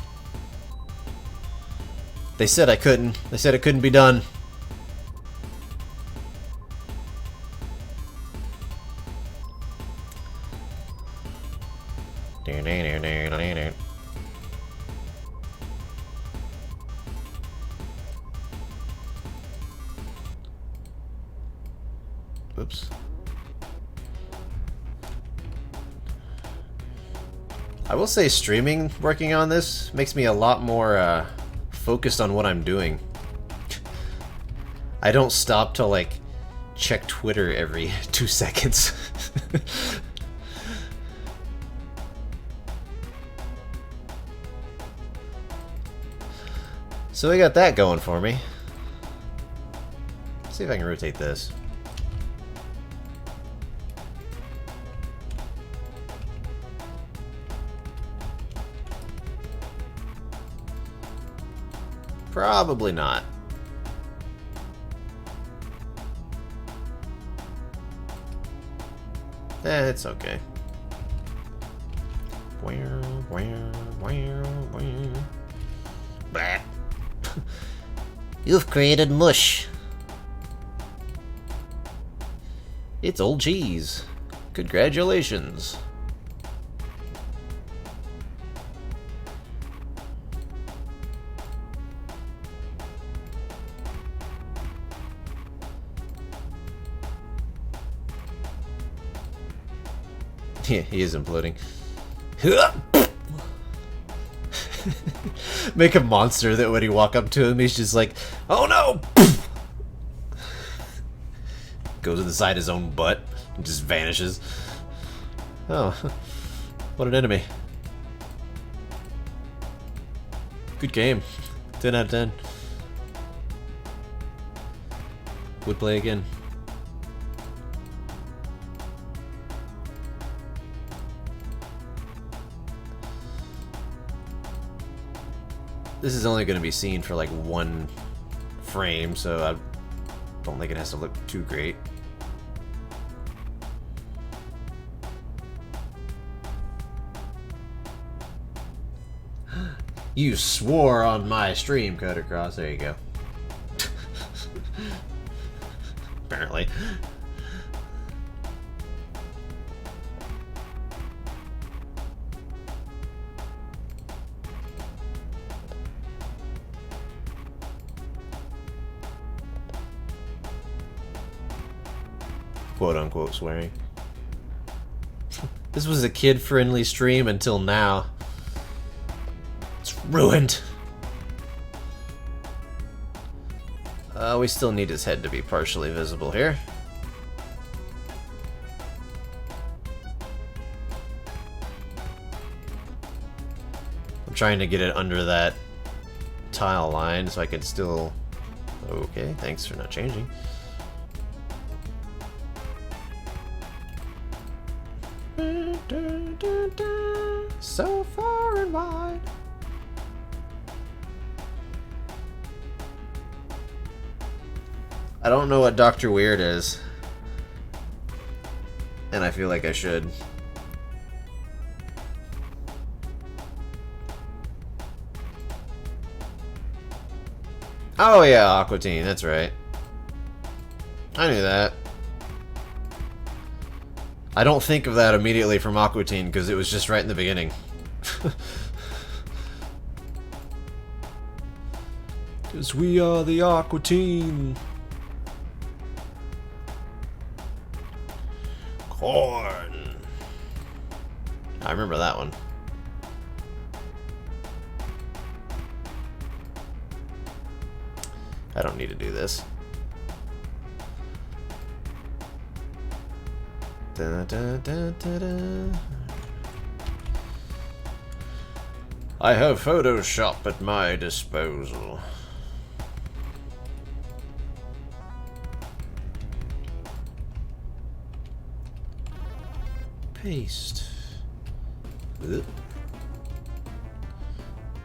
They said I couldn't. They said it couldn't be done. Oops. I will say streaming, working on this, makes me a lot more focused on what I'm doing. I don't stop to, like, check Twitter every 2 seconds. So we got that going for me. Let's see if I can rotate this. Probably not. It's okay. Bah. You've created mush. It's old cheese. Congratulations. Yeah, he is imploding. Make a monster that when you walk up to him, he's just like, oh no! Goes inside his own butt and just vanishes. Oh, what an enemy. Good game. 10 out of 10. Would play again. This is only going to be seen for like 1 frame, so I don't think it has to look too great. You swore on my stream, Cut Across. There you go. Apparently. Quote-unquote swearing. This was a kid-friendly stream until now. It's ruined. We still need his head to be partially visible here. I'm trying to get it under that tile line so I can still... Okay, thanks for not changing. So far and wide. I don't know what Dr. Weird is, and I feel like I should. Oh yeah, Aqua Teen, that's right. I knew that. I don't think of that immediately from Aqua Teen because it was just right in the beginning. Because we are the Aqua Teen. Corn. I remember that one. I don't need to do this. Da, da, da, da, da. I have Photoshop at my disposal. Paste. Ugh.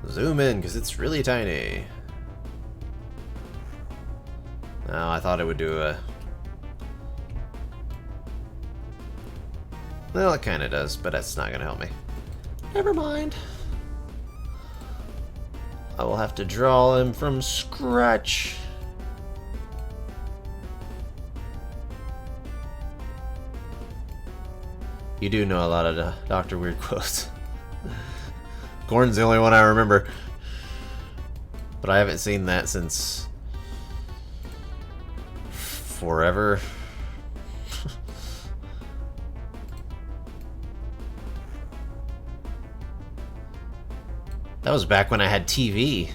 Zoom in because it's really tiny. Oh, I thought it would do a... Well, it kind of does, but that's not going to help me. Never mind. I will have to draw him from scratch. You do know a lot of Dr. Weird quotes. Gordon's the only one I remember. But I haven't seen that since forever. That was back when I had TV.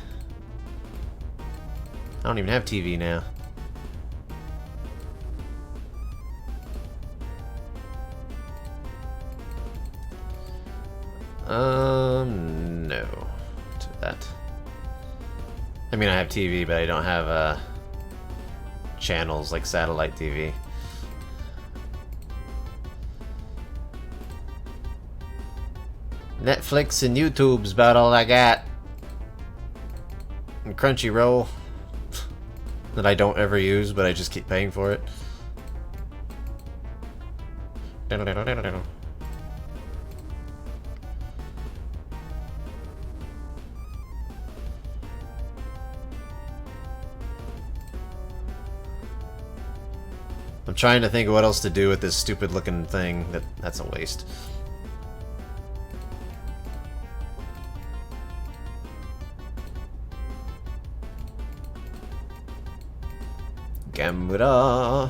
I don't even have TV now. No. To that. I mean, I have TV, but I don't have channels like satellite TV. Netflix and YouTube's about all I got. And Crunchyroll. That I don't ever use, but I just keep paying for it. I'm trying to think of what else to do with this stupid looking thing. That's a waste. Gamera.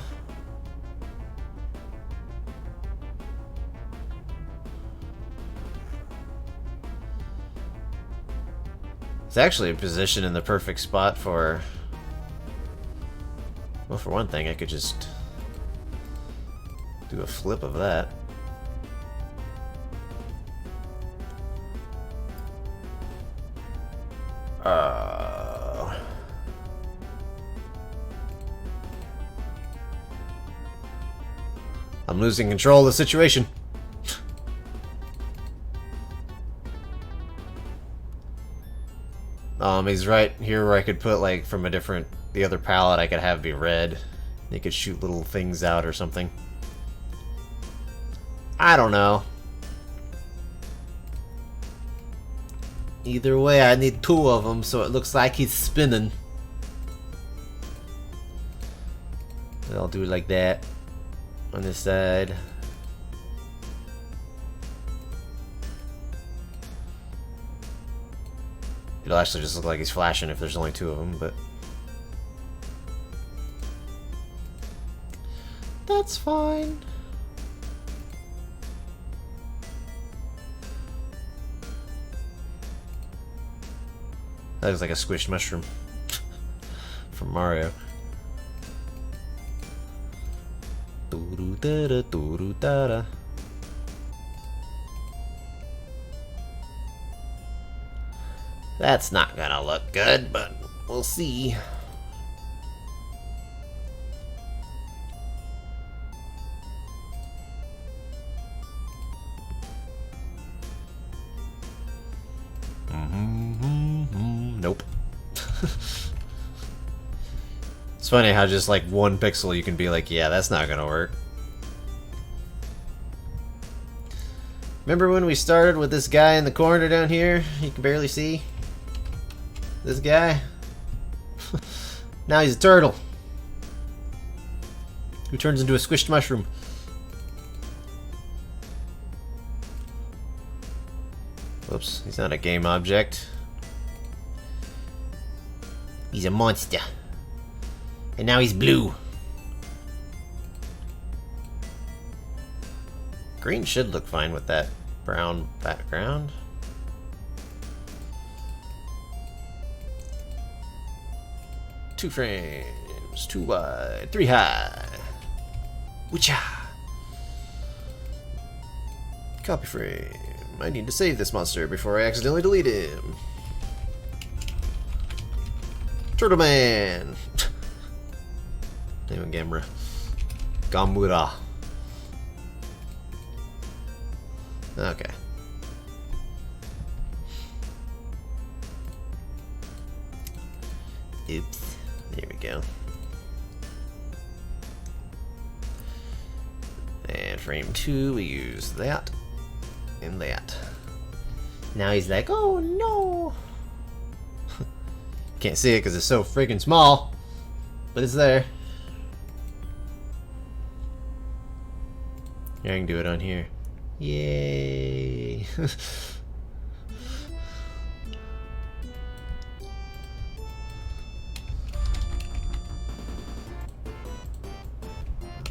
It's actually positioned in the perfect spot for... Well, for one thing, I could just do a flip of that. I'm losing control of the situation. He's right here where I could put, like, from a different... The other palette I could have be red. They could shoot little things out or something. I don't know. Either way, I need two of them, so it looks like he's spinning. I'll do it like that. On this side. It'll actually just look like he's flashing if there's only two of them, but... That's fine. That looks like a squished mushroom. From Mario. Doo-doo-da-da, doo-doo-da-da. That's not gonna look good, but we'll see. Nope. It's funny how just like one pixel you can be like, yeah, that's not gonna work. Remember when we started with this guy in the corner down here? You can barely see. This guy. Now he's a turtle. Who turns into a squished mushroom. Whoops, he's not a game object. He's a monster. And now he's blue. Green should look fine with that brown background. Two frames, 2 wide, 3 high. Woocha! Copy frame. I need to save this monster before I accidentally delete him. Turtle Man! Name of Gamera. Gamura. Okay. Oops. There we go. And frame 2, we use that and that. Now he's like, oh no! Can't see it because it's so freaking small, but it's there. Here, I can do it on here. Yay!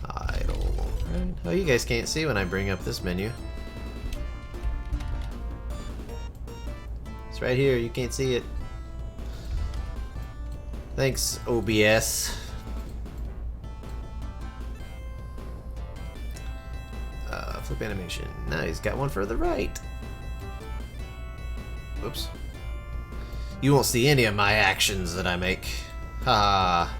Idle. Oh, you guys can't see when I bring up this menu. It's right here, you can't see it. Thanks, OBS. Flip animation. Now he's got one for the right. Whoops. You won't see any of my actions that I make. Ha!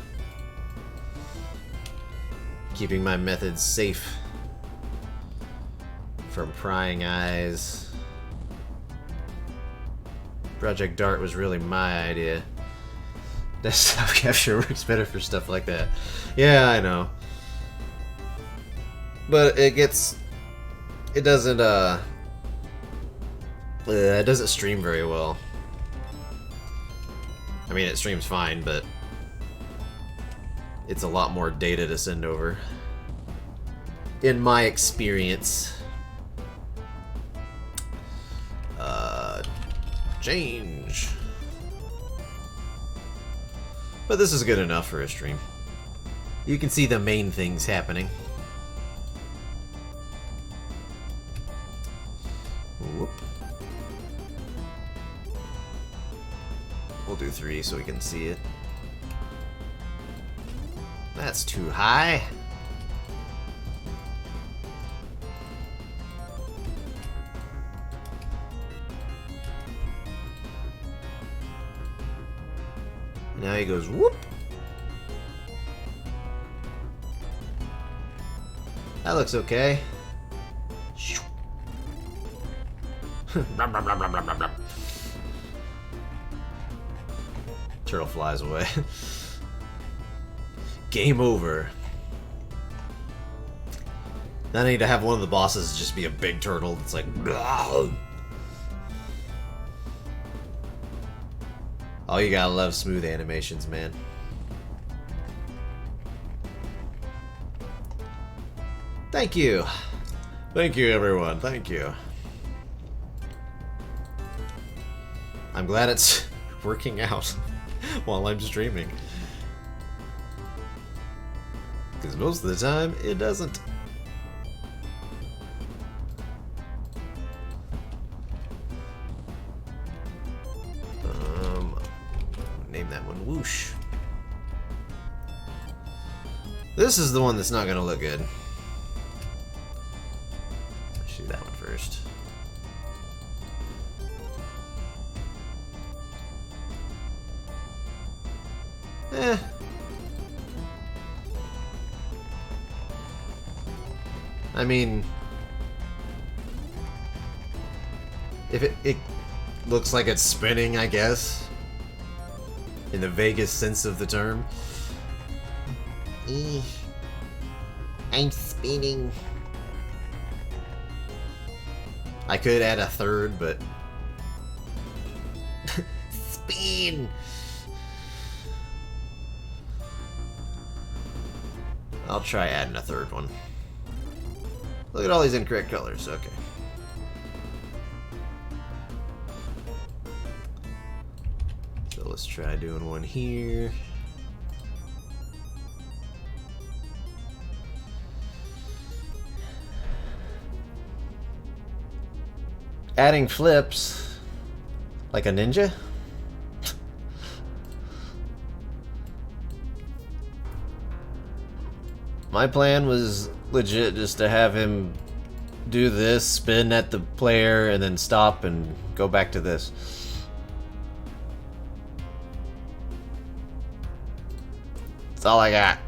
Keeping my methods safe from prying eyes. Project Dart was really my idea. Desktop capture works better for stuff like that. Yeah, I know. But it doesn't stream very well. I mean, it streams fine, but it's a lot more data to send over. In my experience. Change. But this is good enough for a stream. You can see the main things happening. Whoop. We'll do 3 so we can see it. That's too high. Now he goes whoop. That looks okay. Turtle flies away. Game over. Now I need to have one of the bosses just be a big turtle that's like "Gah." Oh, you gotta love smooth animations, man. Thank you. Thank you, everyone. Thank you. I'm glad it's working out while I'm streaming. Because most of the time, it doesn't. Name that one Whoosh. This is the one that's not gonna look good. Let's do that one first. I mean, if it looks like it's spinning, I guess. In the vaguest sense of the term. I'm spinning. I could add a third, but... Spin! I'll try adding a third one. Look at all these incorrect colors, okay. So let's try doing one here. Adding flips like a ninja? My plan was legit just to have him do this, spin at the player, and then stop and go back to this. That's all I got.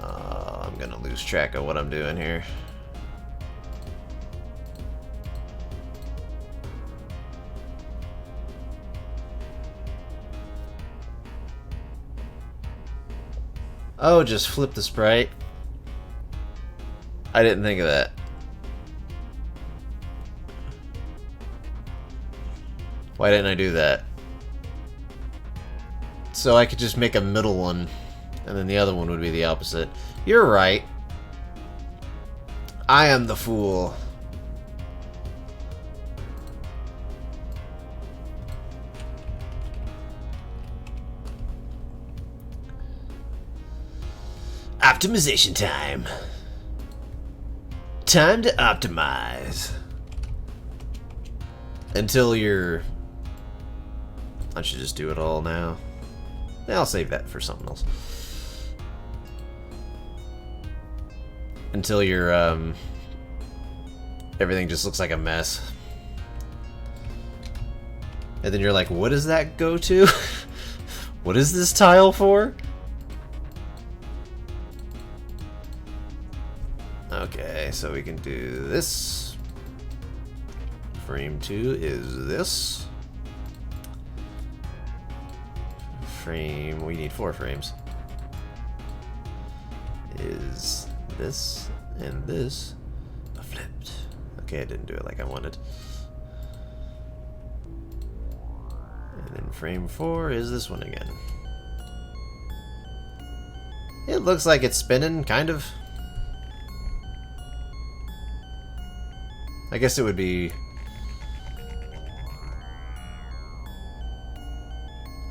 I'm gonna lose track of what I'm doing here. Oh, just flip the sprite. I didn't think of that. Why didn't I do that? So I could just make a middle one, and then the other one would be the opposite. You're right. I am the fool. Optimization time. Time to optimize. Until you're... I should just do it all now. I'll save that for something else. Until you're, everything just looks like a mess. And then you're like, what does that go to? What is this tile for? Okay, so we can do this. Frame 2 is this. Frame, we need 4 frames. Is this and this flipped? Okay, I didn't do it like I wanted. And then frame 4 is this one again. It looks like it's spinning, kind of. I guess it would be...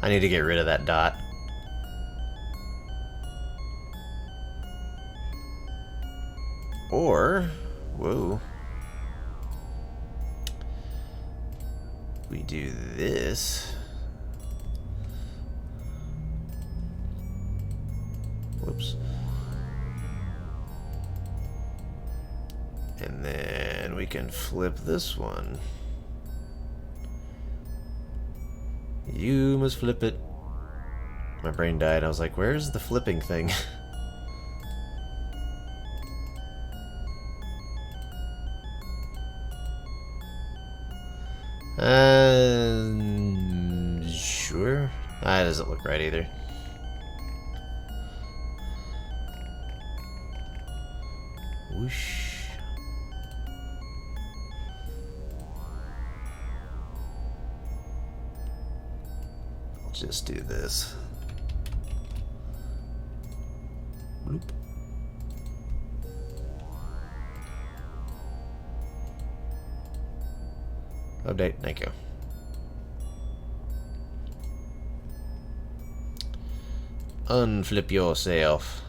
I need to get rid of that dot. Or... Whoa. We do this. Whoops. And then we can flip this one. You must flip it. My brain died. I was like, where's the flipping thing? Sure. That doesn't look right either. Whoosh. I'll just do this. Bloop. Update, thank you. Unflip yourself.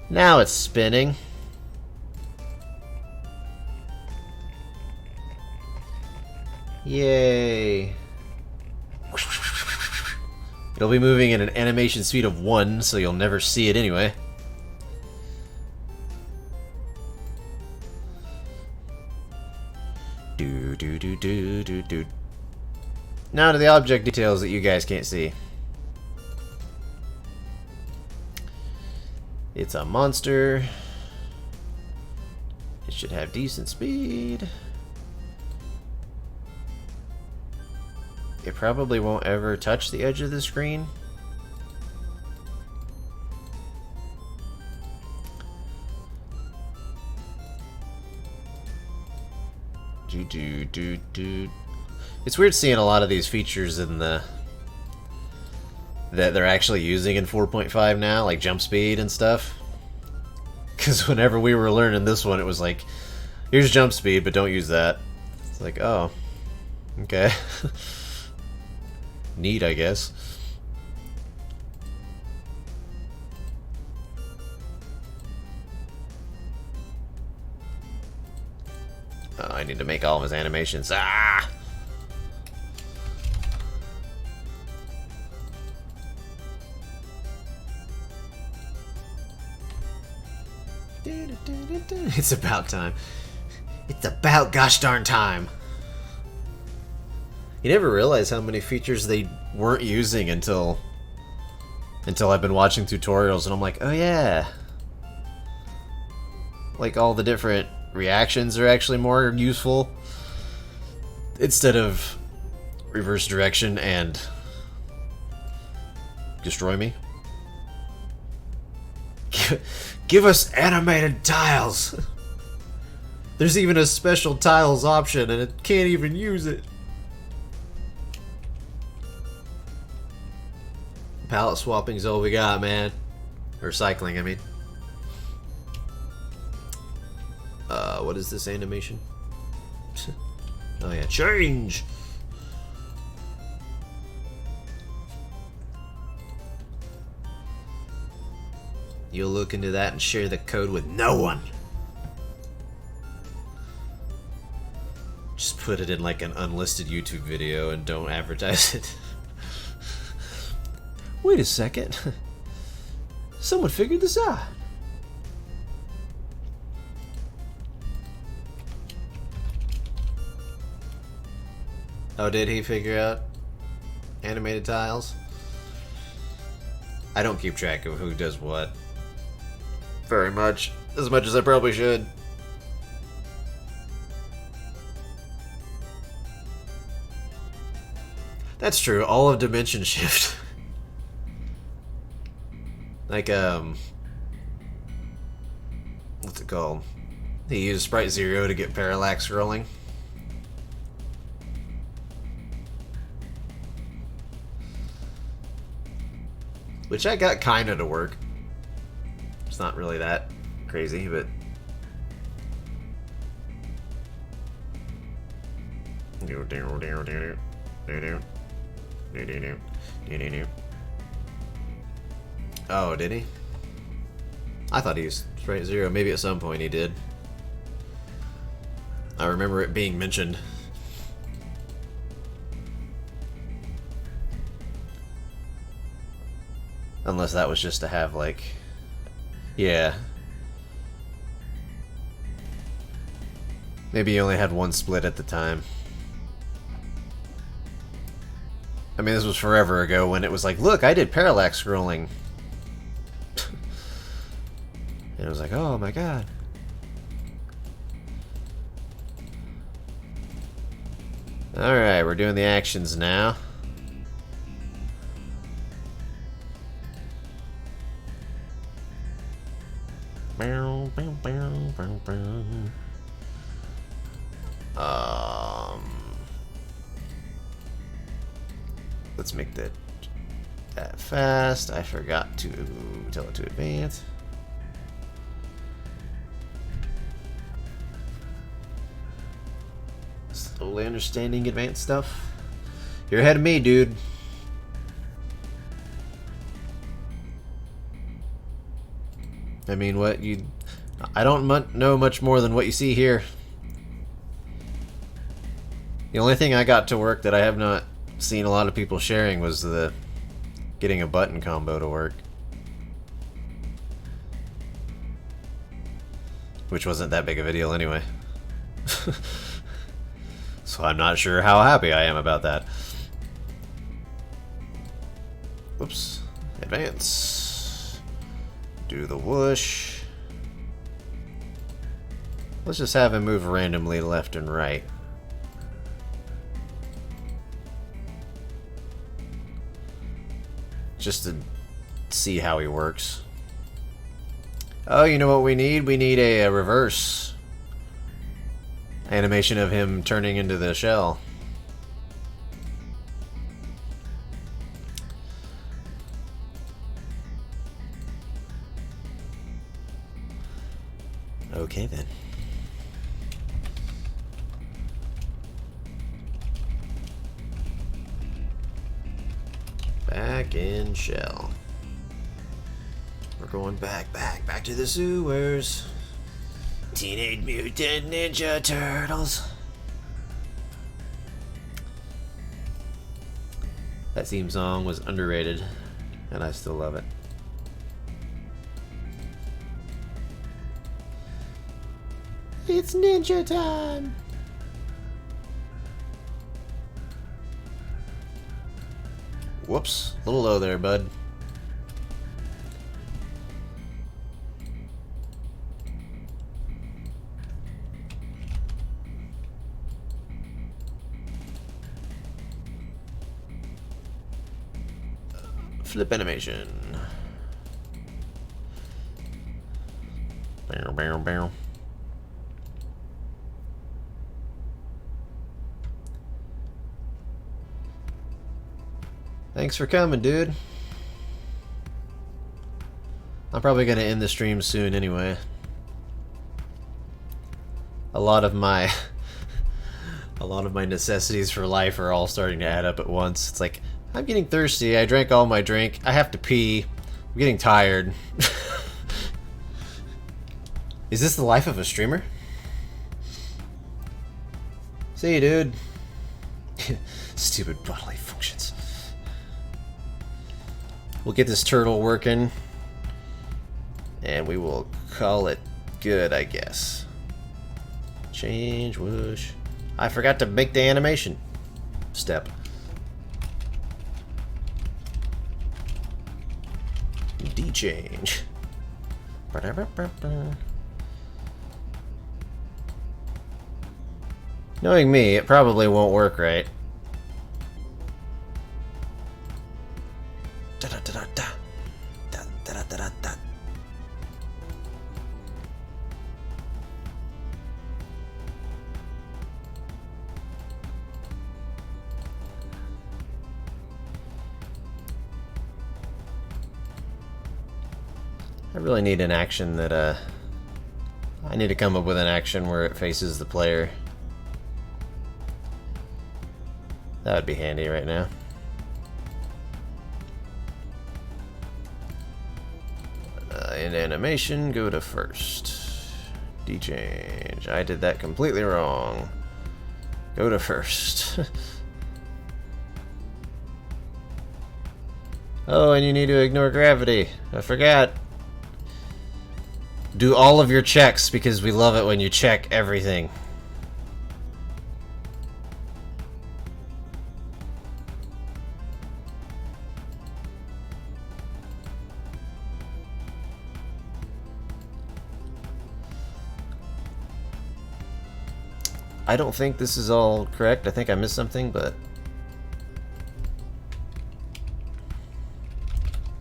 Now it's spinning. Yay. It'll be moving at an animation speed of 1, so you'll never see it anyway. Do do do do do do. Now to the object details that you guys can't see. It's a monster. It should have decent speed. It probably won't ever touch the edge of the screen. Do do do do. It's weird seeing a lot of these features in the that they're actually using in 4.5 now, like jump speed and stuff. Because whenever we were learning this one, it was like, here's jump speed, but don't use that. It's like, oh, okay. Neat, I guess. Oh, I need to make all of his animations. Ah! It's about time. It's about gosh darn time. You never realize how many features they weren't using until I've been watching tutorials and I'm like, oh yeah. Like all the different reactions are actually more useful instead of reverse direction and destroy me. Give us animated tiles. There's even a special tiles option, and it can't even use it. Palette swapping's all we got, man. Or cycling, I mean. What is this animation? Oh yeah, change! You'll look into that and share the code with no one. Just put it in like an unlisted YouTube video and don't advertise it. Wait a second. Someone figured this out. Oh, did he figure out animated tiles? I don't keep track of who does what very much, as much as I probably should. That's true, all of Dimension Shift. Like, what's it called? He used Sprite Zero to get parallax rolling. Which I got kinda to work. It's not really that crazy, but... Oh, did he? I thought he used Sprite Zero. Maybe at some point he did. I remember it being mentioned. Unless that was just to have, like... Yeah. Maybe he only had one split at the time. I mean, this was forever ago when it was like, look, I did parallax scrolling. And it was like, oh my god. Alright, we're doing the actions now. Let's make that fast. I forgot to tell it to advance. Slowly understanding advanced stuff. You're ahead of me, dude. I mean, what you... I don't know much more than what you see here. The only thing I got to work that I have not seen a lot of people sharing was the getting a button combo to work. Which wasn't that big of a deal anyway. So I'm not sure how happy I am about that. Whoops. Advance. Do the whoosh. Let's just have him move randomly left and right. Just to see how he works. Oh, you know what we need? We need a reverse animation of him turning into the shell. Okay then. Back in shell. We're going back to the sewers. Teenage Mutant Ninja Turtles. That theme song was underrated, and I still love it. It's ninja time! Whoops, a little low there, bud. Flip animation. bow, bow. Thanks for coming, dude. I'm probably gonna end the stream soon anyway. A lot of my necessities for life are all starting to add up at once. It's like, I'm getting thirsty, I drank all my drink, I have to pee, I'm getting tired. Is this the life of a streamer? See you, dude. Stupid bodily functions. We'll get this turtle working, and we will call it good, I guess. Change, whoosh. I forgot to make the animation step. D-change. Knowing me, it probably won't work right. Da-da-da-da-da. Da-da-da-da-da. I really need an action that, I need to come up with an action where it faces the player. That would be handy right now. In animation, go to first. D-change. I did that completely wrong. Go to first. Oh, and you need to ignore gravity. I forgot. Do all of your checks, because we love it when you check everything. I don't think this is all correct. I think I missed something, but...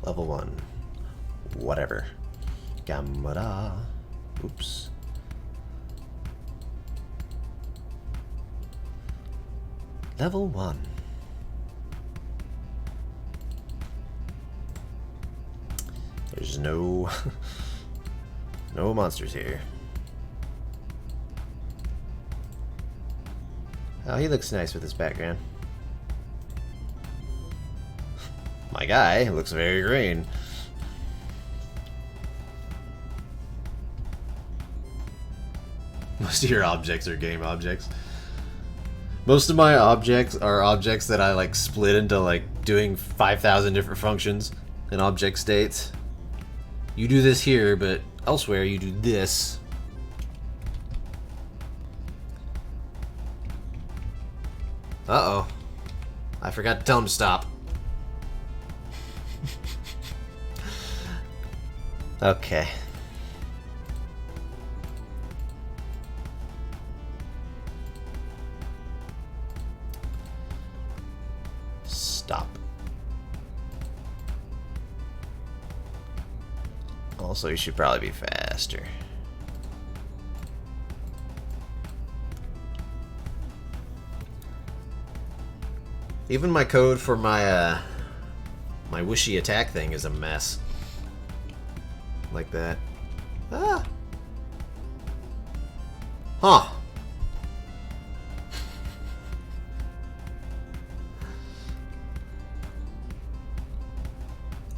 Level 1. Whatever. Gamera. Oops. Level 1. There's no... no monsters here. Oh, he looks nice with his background. My guy looks very green. Most of your objects are game objects. Most of my objects are objects that I like split into like doing 5,000 different functions and object states. You do this here, but elsewhere you do this. Uh-oh. I forgot to tell him to stop. Okay. Stop. Also, you should probably be faster. Even my code for my my wishy attack thing is a mess. Like that. Ah. Huh.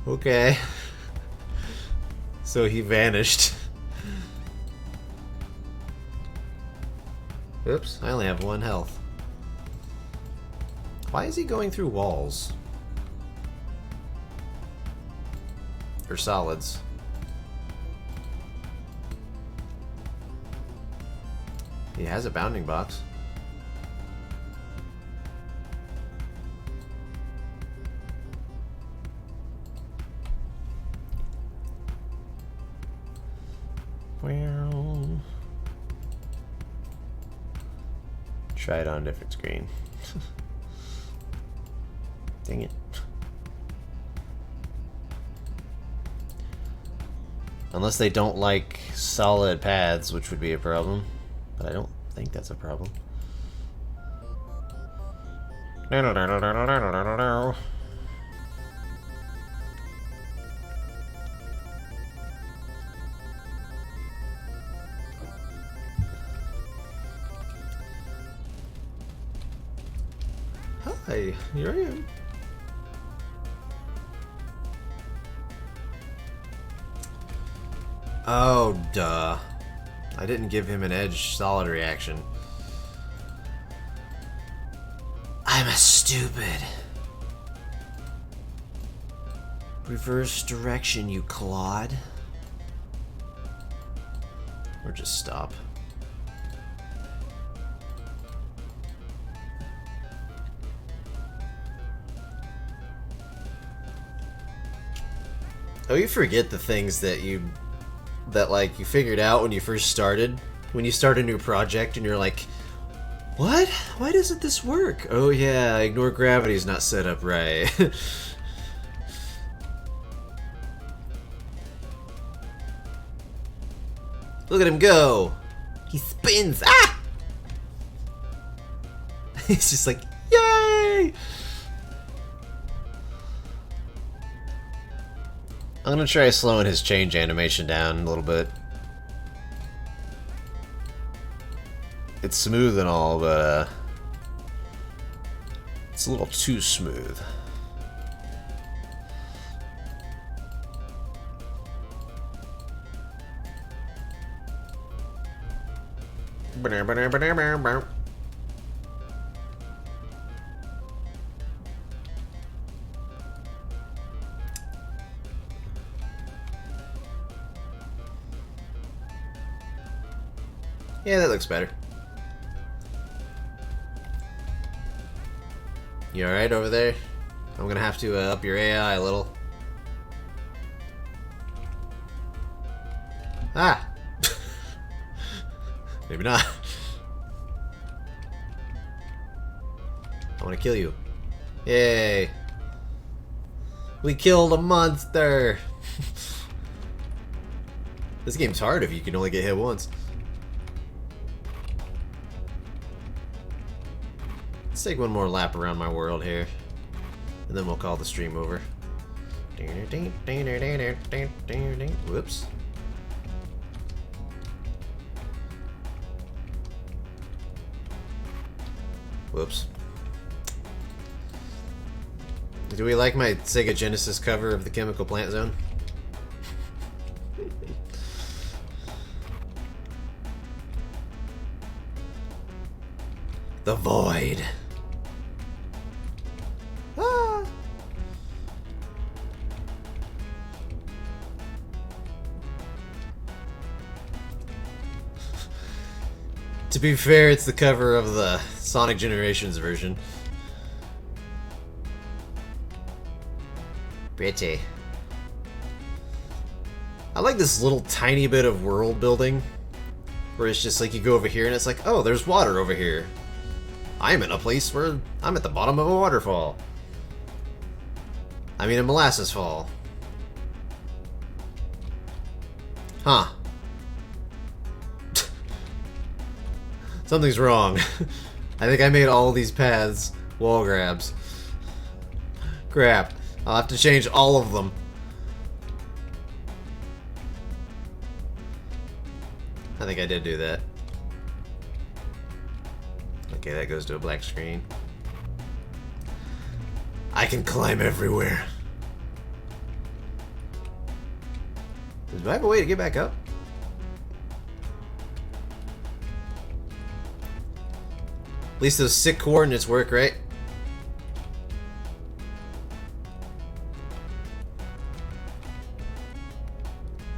Okay. So he vanished. Oops, I only have 1 health. Why is he going through walls? Or solids? He has a bounding box. Well, try it on a different screen. Dang it. Unless they don't like solid paths, which would be a problem. But I don't think that's a problem. Hi, here I am. Oh, duh. I didn't give him an edge solid reaction. I'm a stupid. Reverse direction, you clod. Or just stop. Oh, you forget the things that you figured out when you first started. When you start a new project and you're like, what? Why doesn't this work? Oh yeah, ignore gravity's not set up right. Look at him go! He spins! Ah! He's just like, yay! I'm gonna try slowing his change animation down a little bit. It's smooth and all, but it's a little too smooth. Yeah, that looks better. You alright over there? I'm gonna have to up your AI a little. Ah! Maybe not. I wanna kill you. Yay! We killed a monster! This game's hard if you can only get hit once. Let's take one more lap around my world here, and then we'll call the stream over. Whoops. Whoops. Do we like my Sega Genesis cover of the Chemical Plant Zone? The Void. Ah. To be fair, it's the cover of the Sonic Generations version. Pretty. I like this little tiny bit of world building where it's just like you go over here and it's like, oh, there's water over here. I'm in a place where I'm at the bottom of a waterfall. I mean a molasses fall. Huh. Something's wrong. I think I made all these paths wall grabs. Crap. I'll have to change all of them. I think I did do that. Okay, that goes to a black screen. I can climb everywhere. Do I have a way to get back up? At least those sick coordinates work, right?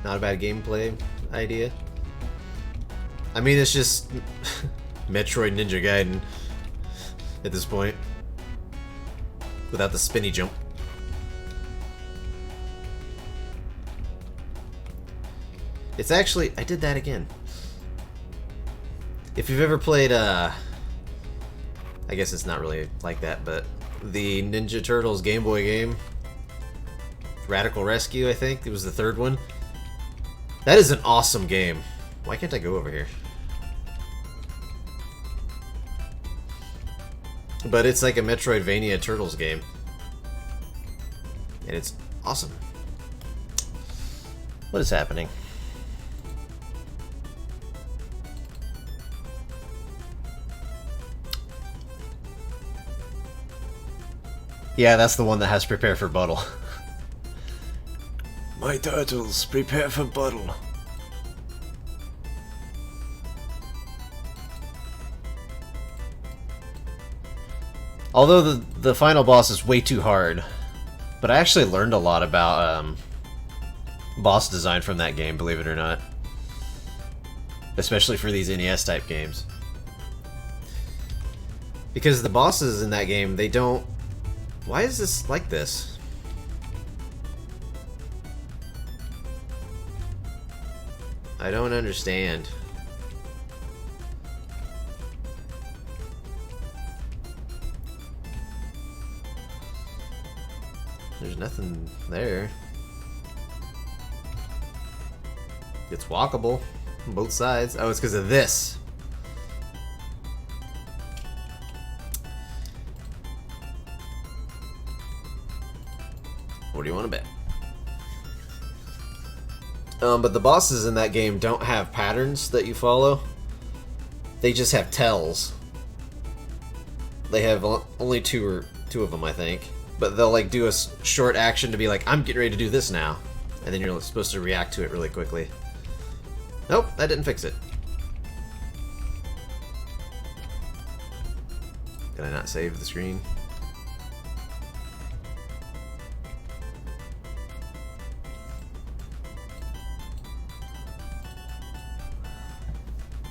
Not a bad gameplay idea. I mean, it's just Metroid Ninja Gaiden at this point. Without the spinny jump. It's actually... I did that again. If you've ever played, I guess it's not really like that, but the Ninja Turtles Game Boy game, Radical Rescue, I think, it was the third one. That is an awesome game. Why can't I go over here? But it's like a Metroidvania Turtles game. And it's awesome. What is happening? Yeah, that's the one that has prepare for battle. My turtles, prepare for battle. Although the final boss is way too hard, but I actually learned a lot about boss design from that game, believe it or not. Especially for these NES type games. Because the bosses in that game, they don't... Why is this like this? I don't understand. There's nothing there. It's walkable on both sides. Oh, it's because of this. What do you want to bet? But the bosses in that game don't have patterns that you follow. They just have tells. They have only two of them, I think. But they'll like do a short action to be like, I'm getting ready to do this now. And then you're supposed to react to it really quickly. Nope, that didn't fix it. Did I not save the screen?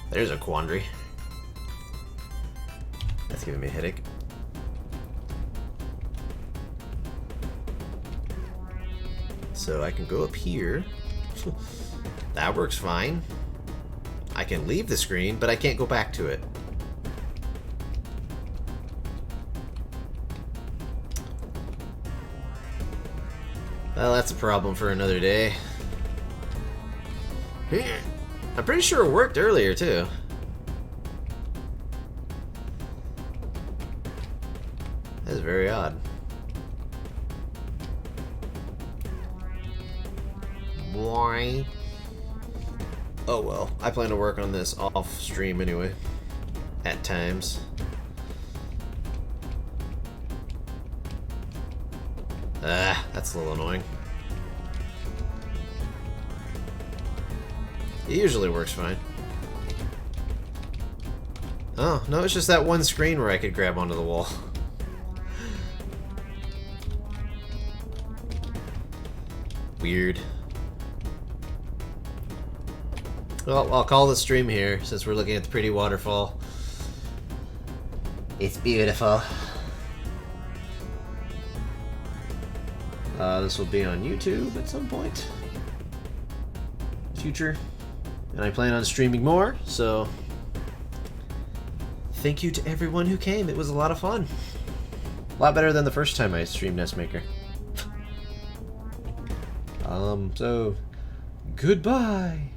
There's a quandary. That's giving me a headache. So I can go up here. That works fine. I can leave the screen, but I can't go back to it. Well, that's a problem for another day. I'm pretty sure it worked earlier, too. That is very odd. Why? Oh well, I plan to work on this off stream anyway. At times. Ah, that's a little annoying. It usually works fine. Oh, no, it's just that one screen where I could grab onto the wall. Weird. Well, I'll call the stream here, since we're looking at the pretty waterfall. It's beautiful. This will be on YouTube at some point. Future. And I plan on streaming more, so... Thank you to everyone who came. It was a lot of fun. A lot better than the first time I streamed NESmaker. So... Goodbye!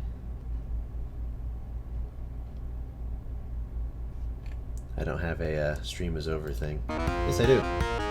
I don't have a stream is over thing. Yes, I do.